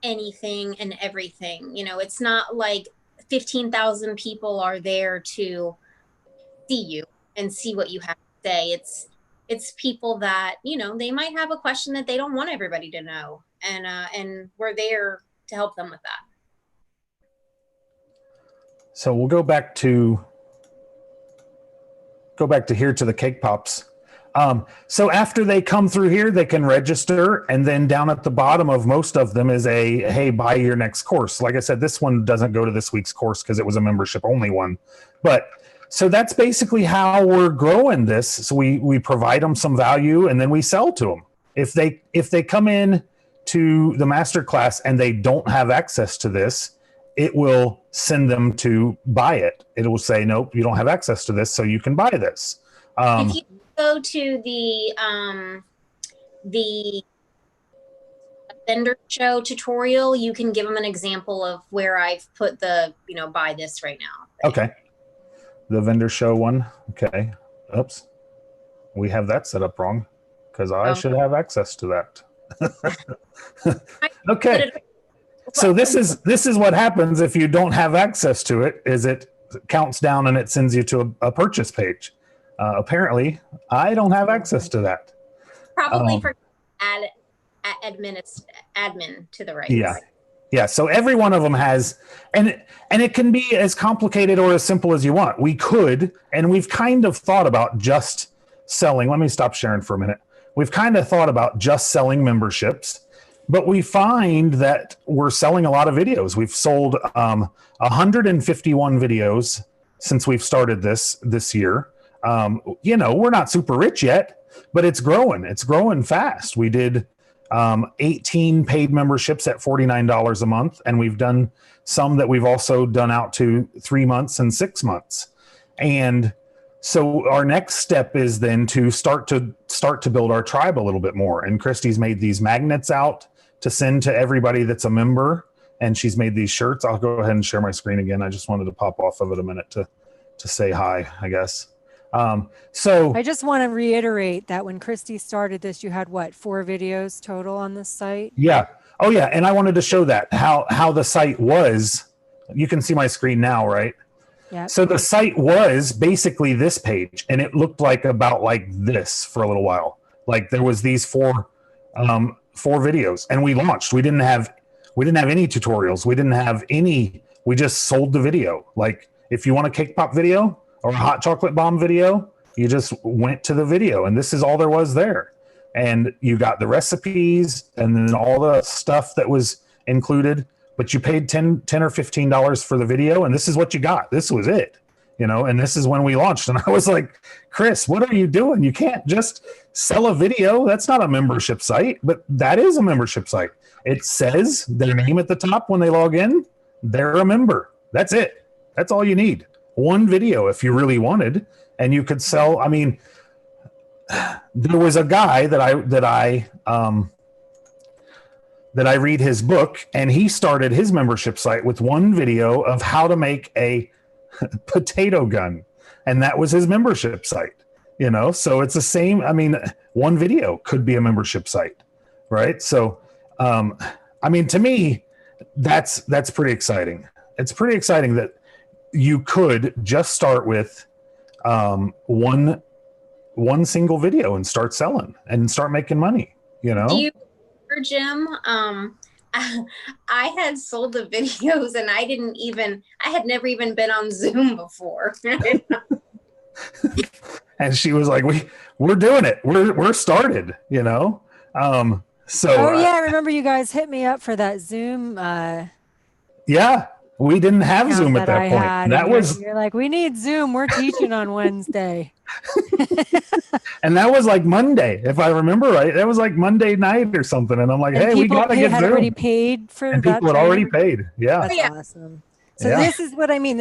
anything and everything. It's not like 15,000 people are there to see you and see what you have to say. It's people that, you know, they might have a question that they don't want everybody to know, and we're there to help them with that. So we'll go back to here to the cake pops. So after they come through here, they can register, and then down at the bottom of most of them is a, hey, buy your next course. Like I said, this one doesn't go to this week's course because it was a membership only one. But so that's basically how we're growing this. So we provide them some value, and then we sell to them. If they come in to the masterclass and they don't have access to this, it will send them to buy it. It will say, nope, you don't have access to this, so you can buy this. If you go to the vendor show tutorial, you can give them an example of where I've put the, you know, buy this right now. Okay. The vendor show one. Okay. Oops. We have that set up wrong because I should have access to that. Okay. So this is what happens if you don't have access to it, is it counts down and it sends you to a purchase page. Apparently, I don't have access to that. Probably for admin to the right. Yeah. Yeah. So every one of them has, and it can be as complicated or as simple as you want. We could, and we've kind of thought about just selling. Let me stop sharing for a minute. We've kind of thought about just selling memberships, but we find that we're selling a lot of videos. We've sold 151 videos since we've started this year. You know, we're not super rich yet, but it's growing. It's growing fast. We did 18 paid memberships at $49 a month, and we've done some that we've also done out to 3 months and 6 months. And so our next step is then to start to build our tribe a little bit more. And Christy's made these magnets out to send to everybody that's a member, and she's made these shirts. I'll go ahead and share my screen again. I just wanted to pop off of it a minute to say hi, I guess. So I just want to reiterate that when Christy started this, you had what, 4 videos total on this site? Yeah. Oh yeah. And I wanted to show that how the site was. You can see my screen now, right? Yeah. So the site was basically this page, and it looked like about like this for a little while. Like there was these 4 videos, and we launched. We didn't have any tutorials. We didn't have any. We just sold the video. Like if you want a cake pop video or a hot chocolate bomb video, you just went to the video, and this is all there was there. And you got the recipes and then all the stuff that was included, but you paid $10 or $15 for the video, and this is what you got. This was it, you know, and this is when we launched. And I was like, Chris, what are you doing? You can't just sell a video. That's not a membership site, but that is a membership site. It says their name at the top when they log in. They're a member. That's it. That's all you need. One video if you really wanted, and you could sell. I mean, there was a guy that I read his book, and he started his membership site with one video of how to make a potato gun, and that was his membership site. You know, so it's the same. I mean, one video could be a membership site, right? So, I mean, to me, that's pretty exciting. It's pretty exciting that you could just start with one single video and start selling and start making money, you know? Do you remember, Jim? I had sold the videos, and I had never even been on Zoom before. And she was like, we're doing it. We're started, you know? So I remember you guys hit me up for that Zoom. Yeah. We didn't have Zoom at that point. That was, you're like, we need Zoom. We're teaching on Wednesday. And that was like Monday, if I remember right. That was like Monday night or something. And I'm like, hey, we got to get Zoom. Already paid for and that. People had already paid. Yeah. That's awesome. So this is what I mean.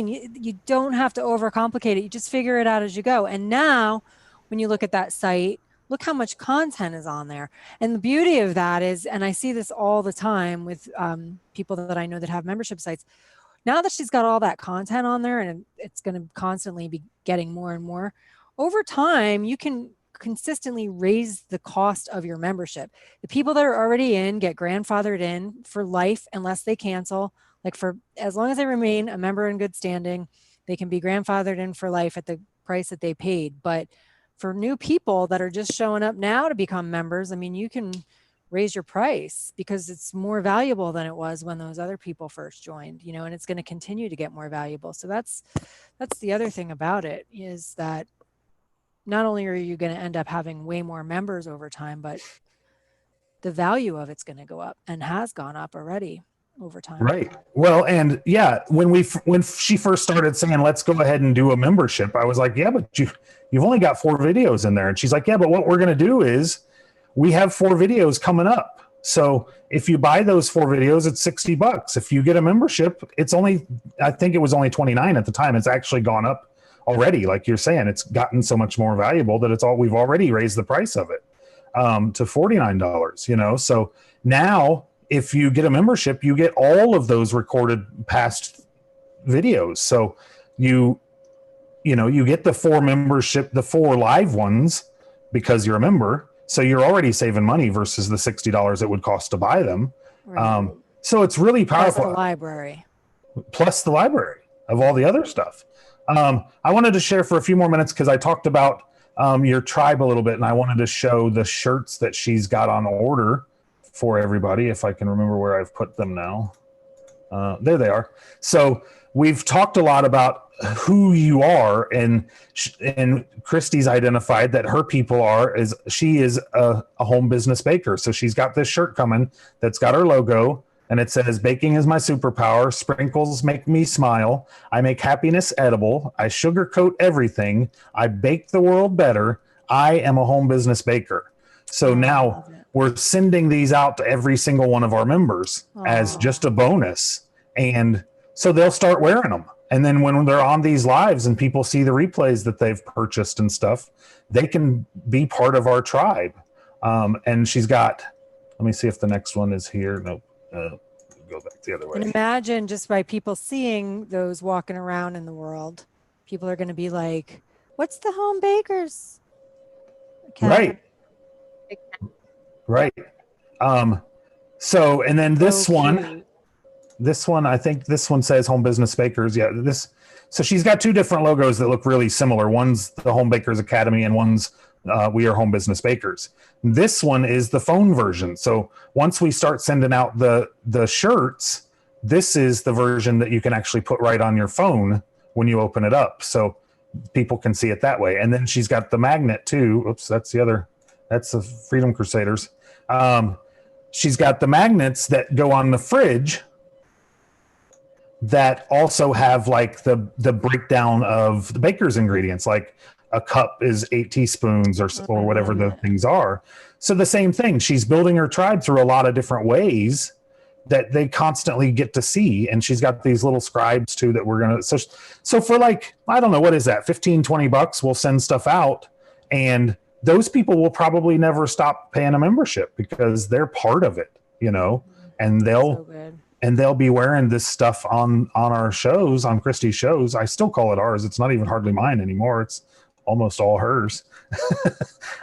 You don't have to overcomplicate it. You just figure it out as you go. And now when you look at that site, look how much content is on there. And the beauty of that is, and I see this all the time with people that I know that have membership sites, now that she's got all that content on there, and it's going to constantly be getting more and more, over time, you can consistently raise the cost of your membership. The people that are already in get grandfathered in for life unless they cancel. Like for as long as they remain a member in good standing, they can be grandfathered in for life at the price that they paid. But for new people that are just showing up now to become members, I mean, you can raise your price because it's more valuable than it was when those other people first joined, you know, and it's going to continue to get more valuable. So that's the other thing about it, is that not only are you going to end up having way more members over time, but the value of it's going to go up and has gone up already over time. Right. Well, and yeah, when she first started saying, let's go ahead and do a membership, I was like, yeah, but you've only got 4 videos in there. And she's like, yeah, but what we're going to do is we have 4 videos coming up. So if you buy those 4 videos, it's $60. If you get a membership, it's only, I think it was only 29 at the time. It's actually gone up already. Like you're saying, it's gotten so much more valuable that we've already raised the price of it to $49, you know? So now if you get a membership, you get all of those recorded past videos. So you get the 4 live ones because you're a member. So you're already saving money versus the $60 it would cost to buy them. Right. So it's really powerful. Plus the library. Plus the library of all the other stuff. I wanted to share for a few more minutes because I talked about your tribe a little bit, and I wanted to show the shirts that she's got on order for everybody, if I can remember where I've put them now. There they are. So we've talked a lot about who you are, and Christy's identified that her people she is a home business baker. So she's got this shirt coming that's got her logo, and it says, baking is my superpower. Sprinkles make me smile. I make happiness edible. I sugarcoat everything. I bake the world better. I am a home business baker. So now we're sending these out to every single one of our members as just a bonus. And so they'll start wearing them. And then when they're on these lives and people see the replays that they've purchased and stuff, they can be part of our tribe. And she's got, let me see if the next one is here. Nope. Go back the other way. And imagine just by people seeing those walking around in the world, people are going to be like, what's the home bakers academy? Right. So, and then this one, I think this one says Home Business Bakers. Yeah. So she's got 2 different logos that look really similar. One's the Home Bakers Academy and one's We Are Home Business Bakers. This one is the phone version. So once we start sending out the shirts, this is the version that you can actually put right on your phone when you open it up. So people can see it that way. And then she's got the magnet too. Oops, that's the Freedom Crusaders. She's got the magnets that go on the fridge that also have like the breakdown of the baker's ingredients, like a cup is 8 teaspoons or whatever the things are. So the same thing, she's building her tribe through a lot of different ways that they constantly get to see. And she's got these little scribes too that we're going to, so for like, I don't know, what is that? $15-20, we'll send stuff out, and those people will probably never stop paying a membership because they're part of it, you know, and they'll be wearing this stuff on our shows, on Christy's shows. I still call it ours. It's not even hardly mine anymore. It's almost all hers.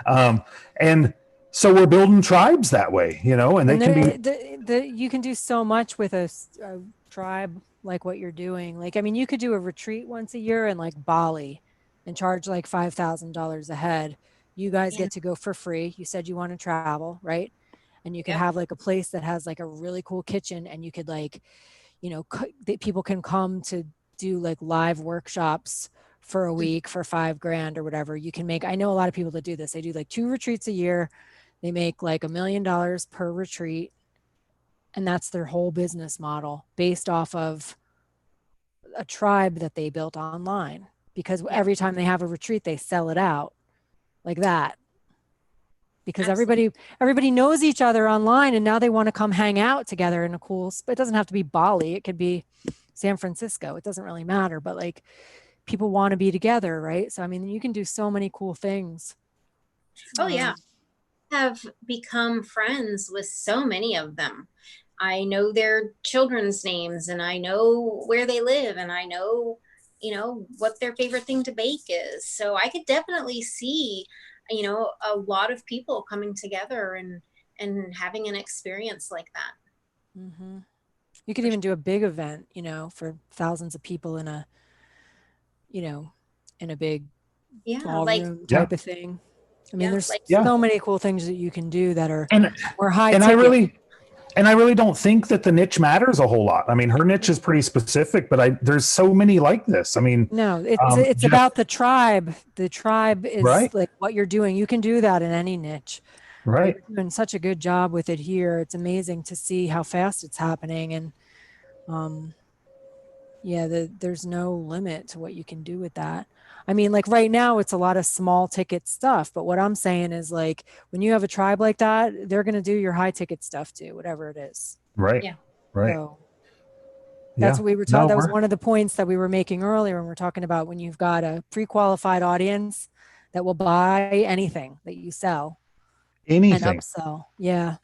And so we're building tribes that way, you know, and they can be, you can do so much with a tribe like what you're doing. Like, I mean, you could do a retreat once a year in like Bali and charge like $5,000 a head. You guys get to go for free. You said you want to travel, right? And you could have like a place that has like a really cool kitchen, and you could like, you know, people can come to do like live workshops for a week for $5,000 or whatever. You can make, I know a lot of people that do this. They do like 2 retreats a year. They make like $1 million per retreat. And that's their whole business model based off of a tribe that they built online, because every time they have a retreat, they sell it out like that. Because everybody knows each other online, and now they want to come hang out together in a cool, it doesn't have to be Bali. It could be San Francisco. It doesn't really matter, but like people want to be together, right? So, I mean, you can do so many cool things. Oh yeah. Have become friends with so many of them. I know their children's names, and I know where they live, and I know, you know, what their favorite thing to bake is. So I could definitely see, you know, a lot of people coming together and having an experience like that. Mm-hmm. You could even do a big event, for thousands of people in a, in a big Yeah, like ballroom Yeah. type of thing. I mean, yeah, there's like Yeah. so many cool things that you can do that are And more high and I ticket. really don't think that the niche matters a whole lot. I mean, her niche is pretty specific, but there's so many like this. I mean, No, it's just about the tribe. The tribe is right, like what you're doing. You can do that in any niche, but right. you're doing such a good job with it here. It's amazing to see how fast it's happening, and um, yeah, there's no limit to what you can do with that. I mean, like right now, it's a lot of small ticket stuff, but what I'm saying is like when you have a tribe like that, they're going to do your high ticket stuff too, whatever it is. Right. yeah. Right. So that's Yeah. what we were talking. No, That was one of the points that we were making earlier when we're talking about when you've got a pre-qualified audience that will buy anything that you sell and anything, upsell. Yeah.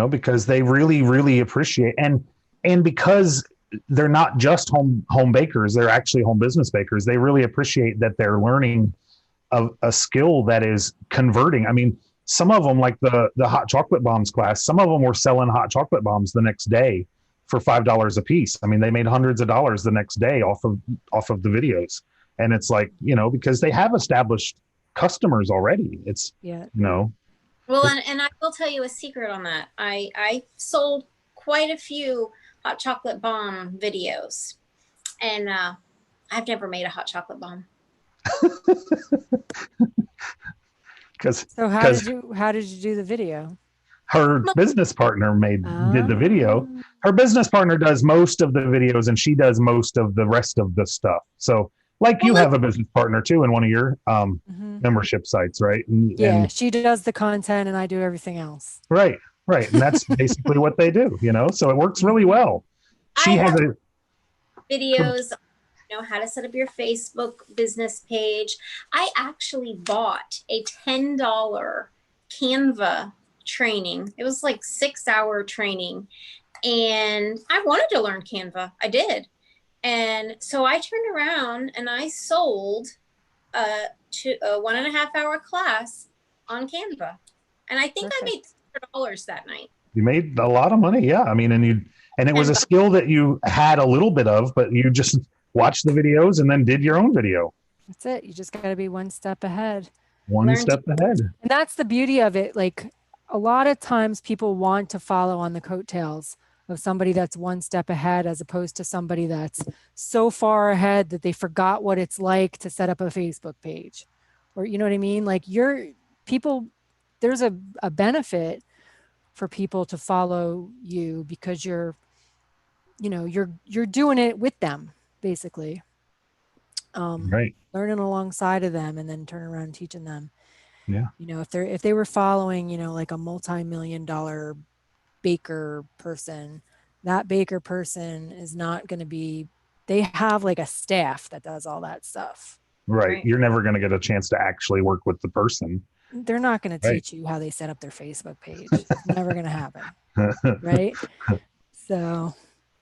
because they really, really appreciate, and because they're not just home bakers, they're actually home business bakers. They really appreciate that they're learning a skill that is converting. I mean, some of them, like the hot chocolate bombs class, some of them were selling hot chocolate bombs the next day for $5 a piece. I mean, they made hundreds of dollars the next day off of the videos. And it's like, because they have established customers already. It's, Yeah. Well, and I will tell you a secret on that. I sold quite a few hot chocolate bomb videos, and I've never made a hot chocolate bomb. So how did you do the video? her business partner did the video. Oh. Her business partner does most of the videos, and she does most of the rest of the stuff. So, like, you have a business partner too in one of your membership sites, right? Yeah, she does the content, and I do everything else. Right, and that's basically what they do. So it works really well. She has videos. How to set up your Facebook business page. I actually bought a $10 Canva training. It was like 6-hour training, and I wanted to learn Canva. I did. And so I turned around and I sold a 1.5-hour class on Canva. And I think I made $100 that night. You made a lot of money. Yeah. I mean, and it was a skill that you had a little bit of, but you just watched the videos and then did your own video. That's it. You just got to be one step ahead. One step ahead. And that's the beauty of it. Like, a lot of times people want to follow on the coattails of somebody that's one step ahead, as opposed to somebody that's so far ahead that they forgot what it's like to set up a Facebook page, or, you know what I mean? Like, there's a benefit for people to follow you because you're doing it with them, basically. Right. Learning alongside of them, and then turn around and teaching them. Yeah. If they were following, like a multi-million-dollar baker person, that baker person is not going to be, they have like a staff that does all that stuff. Right. You're never going to get a chance to actually work with the person. They're not going to teach you how they set up their Facebook page. It's never going to happen. Right.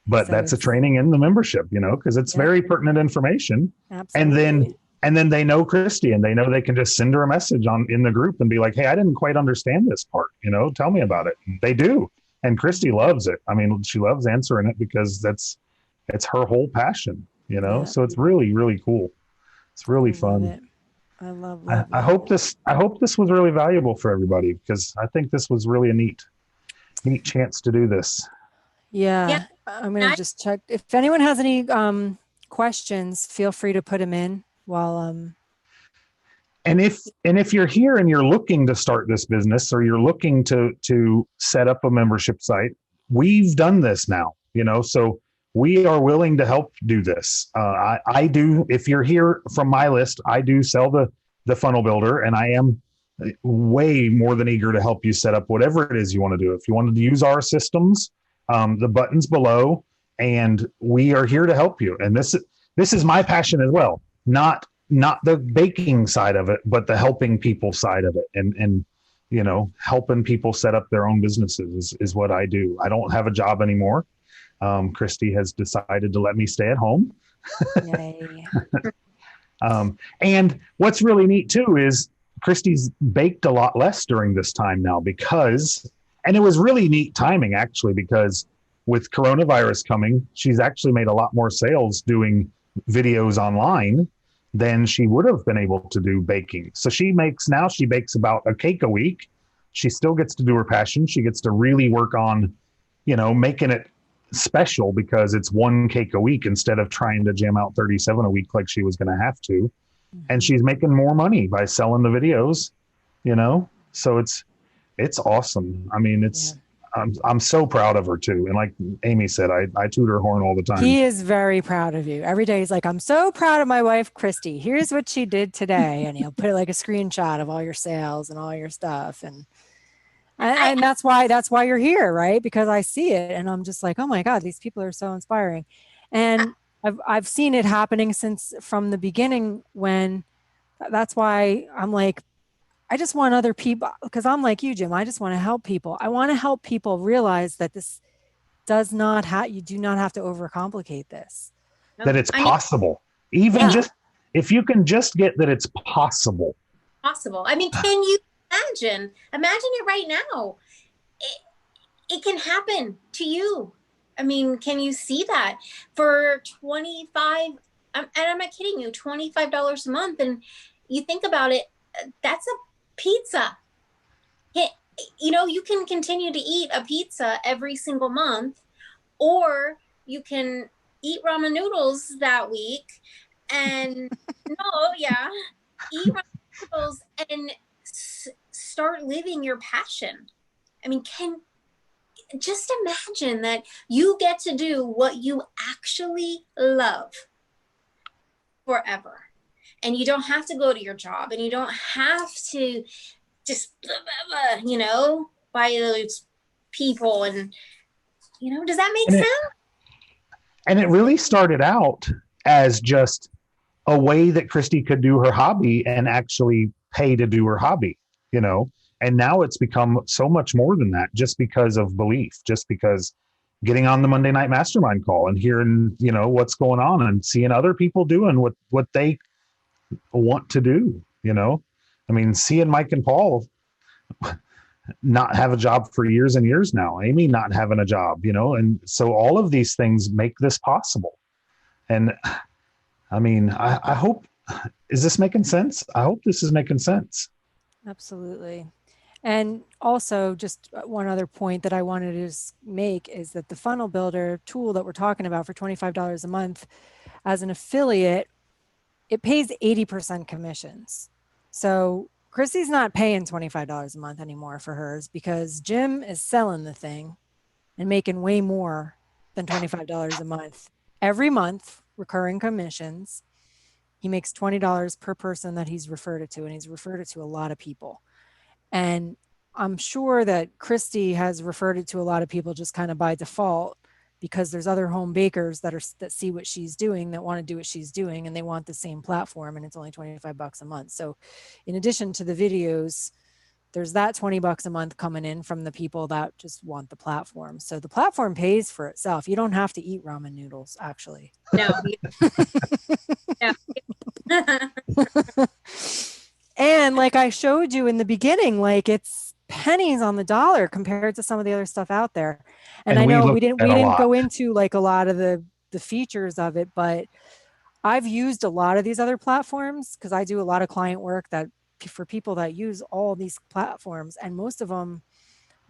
But that's a training in the membership, because it's very pertinent information. Absolutely. And then they know Christy, and they know they can just send her a message in the group and be like, hey, I didn't quite understand this part, tell me about it. And they do. And Christy loves it. I mean, she loves answering it because it's her whole passion, so it's really, really cool. It's really fun. I love I hope this was really valuable for everybody, because I think this was really a neat chance to do this. Yeah. I'm going to just check. If anyone has any questions, feel free to put them in while And if you're here and you're looking to start this business, or you're looking to set up a membership site, we've done this now, so we are willing to help do this. I do. If you're here from my list, I do sell the funnel builder, and I am way more than eager to help you set up whatever it is you want to do. If you wanted to use our systems, the buttons below, and we are here to help you. And this is my passion as well. Not the baking side of it, but the helping people side of it, and helping people set up their own businesses is what I do. I don't have a job anymore. Christy has decided to let me stay at home. Yay. And what's really neat too is Christy's baked a lot less during this time now, and it was really neat timing, actually, because with coronavirus coming, she's actually made a lot more sales doing videos online than she would have been able to do baking. So she bakes about a cake a week. She still gets to do her passion. She gets to really work on, making it special because it's one cake a week instead of trying to jam out 37 a week like she was going to have to. And she's making more money by selling the videos, so it's awesome. I mean, I'm so proud of her too. And like Amy said, I toot her horn all the time. He is very proud of you. Every day he's like, I'm so proud of my wife, Christy. Here's what she did today. And he'll put like a screenshot of all your sales and all your stuff. And that's why you're here, right? Because I see it and I'm just like, oh my God, these people are so inspiring. And I've seen it happening from the beginning that's why I'm like, I just want other people, because I'm like you, Jim, I just want to help people. I want to help people realize that this you do not have to overcomplicate this. That it's possible. Just, if you can just get that it's possible. Possible. I mean, can you imagine it right now? It can happen to you. I mean, can you see that for 25, and I'm not kidding you, $25 a month. And you think about it, that's a pizza. You can continue to eat a pizza every single month, or you can eat ramen noodles that week and eat ramen noodles and start living your passion. I mean, just imagine that you get to do what you actually love forever. And you don't have to go to your job, and you don't have to just, by those people. And, does that make sense? And it really started out as just a way that Christy could do her hobby and actually pay to do her hobby, and now it's become so much more than that, just because of belief, just because getting on the Monday night mastermind call and hearing, what's going on and seeing other people doing what they want to do. I mean, seeing Mike and Paul not have a job for years and years now, Amy not having a job, and so all of these things make this possible. And I mean, I hope, is this making sense? I hope this is making sense. Absolutely. And also, just one other point that I wanted to make is that the funnel builder tool that we're talking about for $25 a month as an affiliate, it pays 80% commissions. So Chrissy's not paying $25 a month anymore for hers, because Jim is selling the thing and making way more than $25 a month. Every month, recurring commissions. He makes $20 per person that he's referred it to, and he's referred it to a lot of people. And I'm sure that Christy has referred it to a lot of people just kind of by default, because there's other home bakers that see what she's doing, that want to do what she's doing, and they want the same platform, and it's only $25 a month. So in addition to the videos, there's that $20 a month coming in from the people that just want the platform. So the platform pays for itself. You don't have to eat ramen noodles, actually. No. And like I showed you in the beginning, like it's pennies on the dollar compared to some of the other stuff out there. And I know we didn't go into like a lot of the features of it, but I've used a lot of these other platforms because I do a lot of client work for people that use all these platforms, and most of them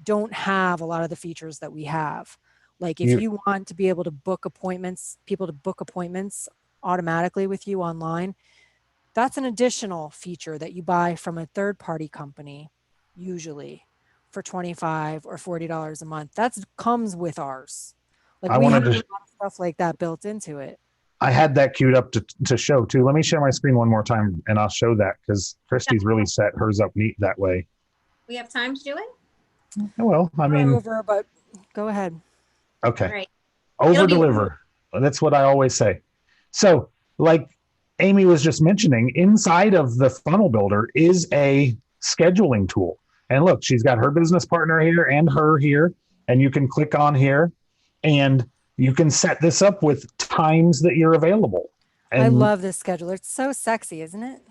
don't have a lot of the features that we have. Like if you want to be able to book appointments, people to book appointments automatically with you online, that's an additional feature that you buy from a third-party company, usually for $25 or $40 a month. That comes with ours. Like we have a lot of stuff like that built into it. I had that queued up to show too. Let me share my screen one more time and I'll show that, because Christy's really set hers up neat that way. We have time to do it? Well, I mean, but go ahead. Okay. Right. Over deliver. That's what I always say. So like Amy was just mentioning, inside of the funnel builder is a scheduling tool. And look, she's got her business partner here and her here, and you can click on here and you can set this up with times that you're available. And I love this scheduler. It's so sexy, isn't it?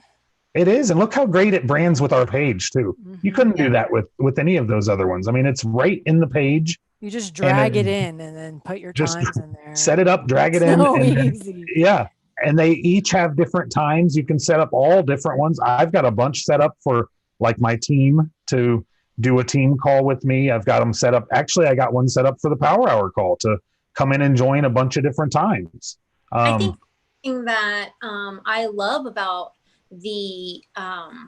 It is. And look how great it brands with our page too. Mm-hmm. You couldn't do that with any of those other ones. I mean, it's right in the page. You just and drag it in and then put your just times in there. set it up, drag it It's in, so and then, easy. yeah. And they each have different times. You can set up all different ones. I've got a bunch set up for like my team to do a team call with me. I've got them set up. Actually, I got one set up for the Power Hour call to come in and join a bunch of different times. I think the thing that I love about the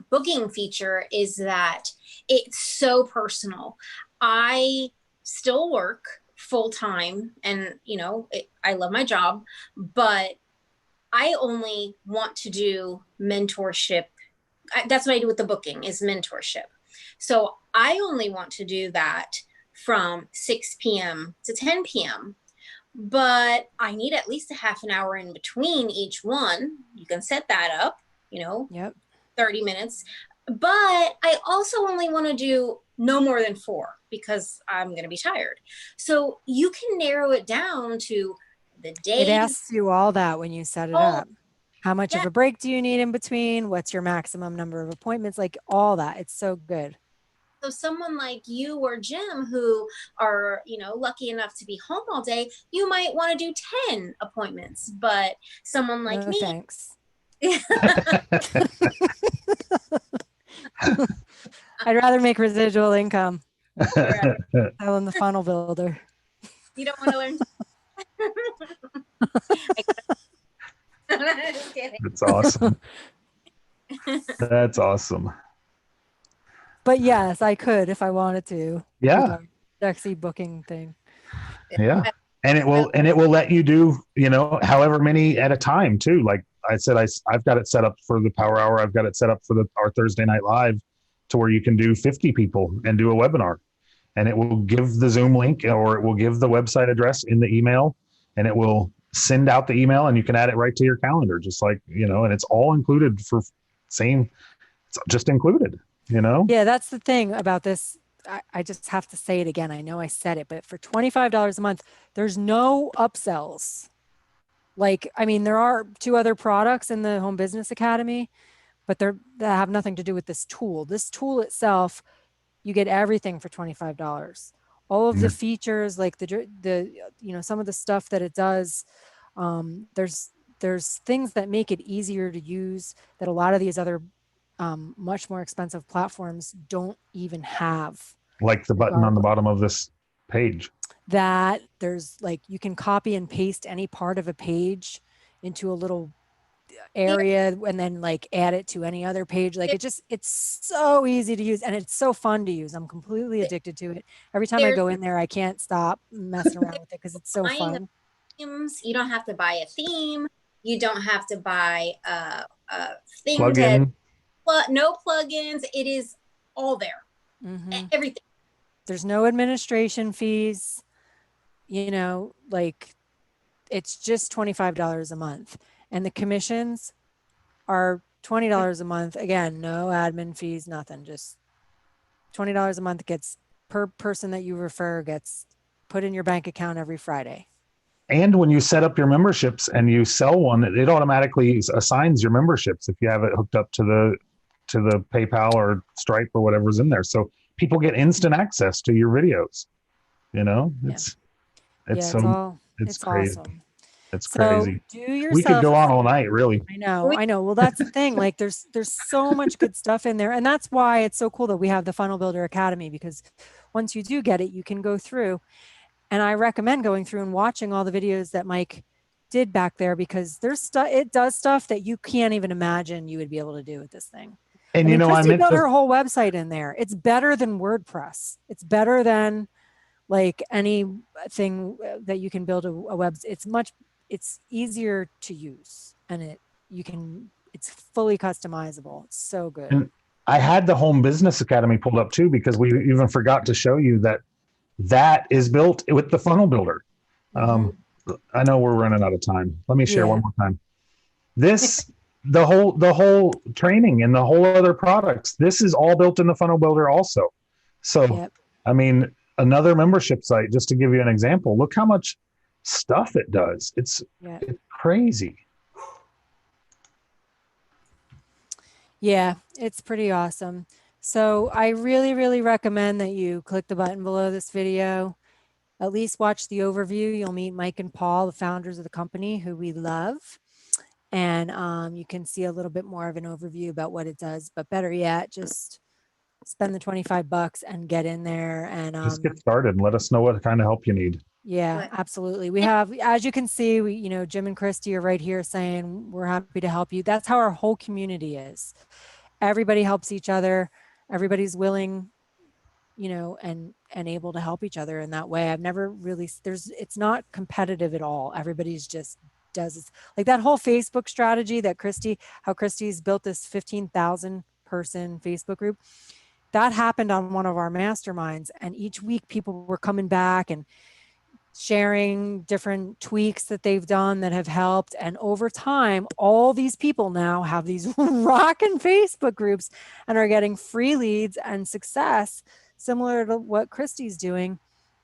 booking feature is that it's so personal. I still work full time, and I love my job, but I only want to do mentorship. That's what I do with the booking is mentorship. So I only want to do that from 6 p.m. to 10 p.m. But I need at least a half an hour in between each one. You can set that up, Yep. 30 minutes. But I also only want to do no more than 4 because I'm going to be tired. So you can narrow it down to the It days. asks you all that when you set it Oh, up. How much yeah. of a break do you need in between? What's your maximum number of appointments? Like all that. It's so good. So someone like you or Jim who are, lucky enough to be home all day, you might want to do 10 appointments. But someone like No me, thanks. I'd rather make residual income right, selling the funnel builder. you don't want to learn. Just kidding. That's awesome. That's awesome. But yes, I could if I wanted to with Yeah. our sexy booking thing. Yeah. And it will let you do, however many at a time too. Like I said, I've got it set up for the Power Hour. I've got it set up for our Thursday Night Live to where you can do 50 people and do a webinar, and it will give the Zoom link or it will give the website address in the email, and it will send out the email and you can add it right to your calendar. Just like, and it's all included for it's just included, Yeah, that's the thing about this. I just have to say it again. I know I said it, but for $25 a month, there's no upsells. Like, I mean, there are 2 other products in the Home Business Academy, but that have nothing to do with this tool. This tool itself, you get everything for $25. All of the features, like some of the stuff that it does, there's things that make it easier to use that a lot of these other much more expensive platforms don't even have. like the button on the bottom of this page. That there's like you can copy and paste any part of a page into a little area and then like add it to any other page. Like it's so easy to use and it's so fun to use. I'm completely addicted to it. Every time I go in there, I can't stop messing around with it because it's so fun. Themes. You don't have to buy a theme. You don't have to buy a thing Plugin. no plugins. It is all there. Everything. There's no administration fees. Like it's just $25 a month. And the commissions are $20 a month. Again, no admin fees, nothing. Just $20 a month gets per person that you refer gets put in your bank account every Friday. And when you set up your memberships and you sell one, it automatically assigns your memberships if you have it hooked up to the PayPal or Stripe or whatever's in there. So people get instant access to your videos. It's crazy. Awesome. It's So crazy. do yourself. We could go on all night, really. I know. Well, that's the thing. Like there's so much good stuff in there. And that's why it's so cool that we have the Funnel Builder Academy, because once you do get it, you can go through. And I recommend going through and watching all the videos that Mike did back there, because it does stuff that you can't even imagine you would be able to do with this thing. And Christy built her whole website in there. It's better than WordPress. It's better than like anything that you can build a website. It's easier to use, and it's fully customizable. It's so good. And I had the Home Business Academy pulled up too, because we even forgot to show you that is built with the Funnel Builder. I know we're running out of time. Let me share one more time. The whole training and the whole other products, this is all built in the Funnel Builder also. So, I mean, another membership site, just to give you an example, look how much stuff it does. It's crazy. Yeah, it's pretty awesome. So I really, really recommend that you click the button below this video at least watch the overview. You'll meet Mike and Paul, the founders of the company, who we love. And you can see a little bit more of an overview about what it does. But better yet, just spend the $25 and get in there. And Just get started and let us know what kind of help you need. yeah, absolutely. We have, as you can see, Jim and Christy are right here saying we're happy to help you. That's how our whole community is. Everybody helps each other. Everybody's willing, and able to help each other in that way. I've never really, it's not competitive at all. Everybody's just does like that whole Facebook strategy that how Christy's built this 15,000 person Facebook group. That happened on one of our masterminds. And each week people were coming back and sharing different tweaks that they've done that have helped. And over time, all these people now have these rockin' Facebook groups and are getting free leads and success, similar to what Christy's doing,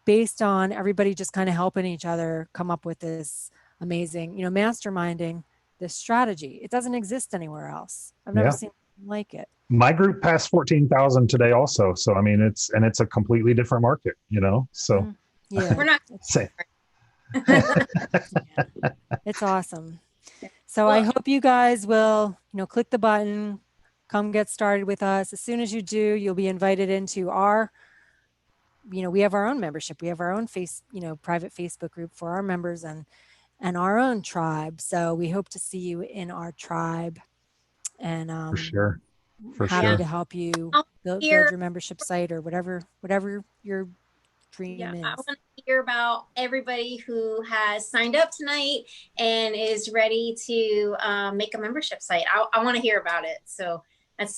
based on everybody just kind of helping each other come up with this amazing, masterminding this strategy. It doesn't exist anywhere else. I've never Yeah. seen anything like it. My group passed 14,000 today also. So, I mean, it's a completely different market, so. Yeah. We're not. Say. It's awesome. So Well, I hope you guys will, click the button, come get started with us. As soon as you do, you'll be invited into we have our own membership. We have our own private Facebook group for our members and our own tribe. So we hope to see you in our tribe, and For sure. For happy sure. to help you I'll build hear. your membership site or whatever your dream Yeah, is. I want to hear about everybody who has signed up tonight and is ready to make a membership site. I want to hear about it. So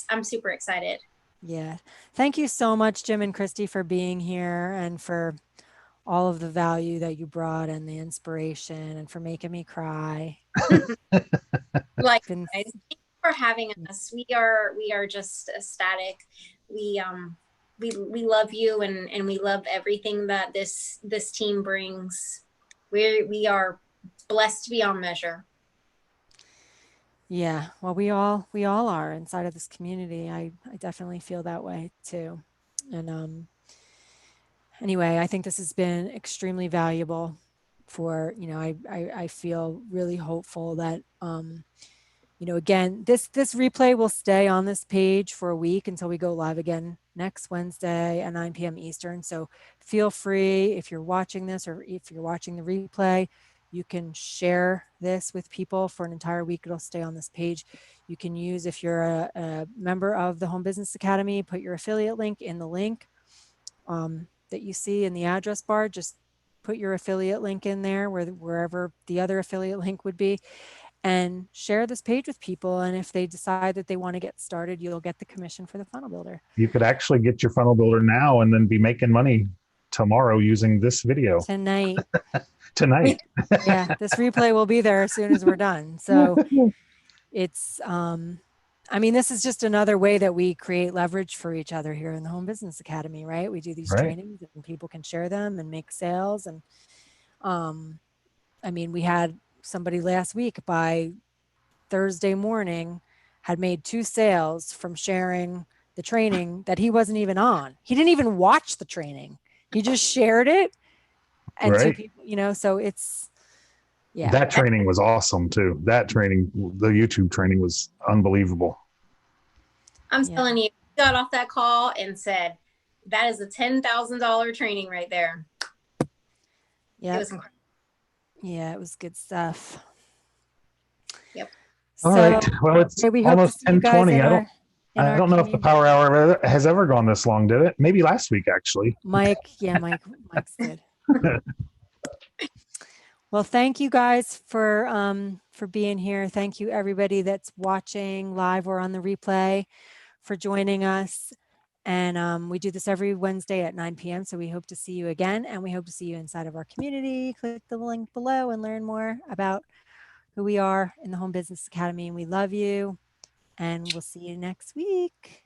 I'm super excited. Yeah. Thank you so much, Jim and Christy, for being here and for all of the value that you brought and the inspiration and for making me cry. Like, Been, guys, thank you for having us. We are just ecstatic. We love you and we love everything that this team brings. We are blessed to be on measure. yeah. Well, we all are inside of this community. I definitely feel that way too. And anyway, I think this has been extremely valuable for, I feel really hopeful that again, this replay will stay on this page for a week until we go live again next Wednesday at 9 p.m. Eastern. So feel free, if you're watching this or if you're watching the replay, you can share this with people for an entire week. It'll stay on this page. You can use, if you're a member of the Home Business Academy, put your affiliate link in the link that you see in the address bar. Just put your affiliate link in there wherever the other affiliate link would be, and share this page with people. And if they decide that they want to get started, you'll get the commission for the funnel builder. You could actually get your funnel builder now and then be making money tomorrow using this video. Tonight. Yeah, this replay will be there as soon as we're done. So it's, this is just another way that we create leverage for each other here in the Home Business Academy, right? We do these trainings and people can share them and make sales. And we had somebody last week by Thursday morning had made 2 sales from sharing the training that he wasn't even on. He didn't even watch the training. He just shared it. And 2 people, so it's, yeah. That training was awesome too. That training, the YouTube training, was unbelievable. I'm telling you, got off that call and said, that is a $10,000 training right there. Yeah. It was incredible. Yeah, it was good stuff. Yep. All right. Well, it's almost 10:20. I don't know if the power hour has ever gone this long, did it? Maybe last week, actually. Mike's good. Well, thank you guys for being here. Thank you everybody that's watching live or on the replay for joining us. And we do this every Wednesday at 9 p.m. So we hope to see you again, and we hope to see you inside of our community. Click the link below and learn more about who we are in the Home Business Academy. And we love you, and we'll see you next week.